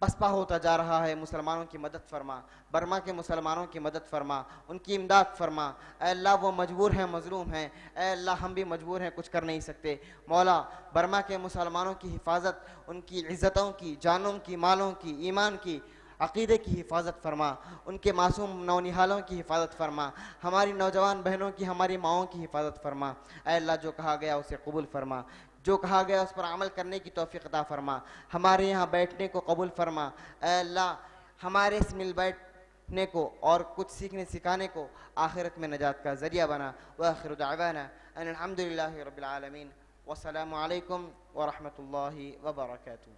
पसपा होता जा रहा है, मुसलमानों की मदद फरमा, बर्मा के मुसलमानों की मदद फरमा, उनकी इमदाद फरमा। ऐ अल्लाह, वो मजबूर हैं, मजलूम हैं, ऐ अल्लाह हम भी मजबूर हैं, कुछ कर नहीं सकते। मौला, बर्मा के मुसलमानों की हिफाजत, उनकी इज़्ज़तों की, जानों की, मालों की, ईमान की, अक़ीदे की हिफाजत फरमा, उनके मासूम नौनिहालों की हिफाजत फरमा, हमारी नौजवान बहनों की, हमारी माओं की हिफाजत फरमा। ऐ अल्लाह, जो कहा गया उसे कबूल फरमा, जो कहा गया उस पर अमल करने की तौफ़ीक़ अता फरमा, हमारे यहाँ बैठने को कबूल फरमा। ऐ अल्लाह, हमारे इस मिल बैठने को और कुछ सीखने सिखाने को आखिरत में नजात का ज़रिया बना। व आखिरु दअवाना अनिल हम्दुलिल्लाहि रब्बिल आलमीन, वस्सलामु अलैकुम व रहमतुल्लाहि व बरकातुहू।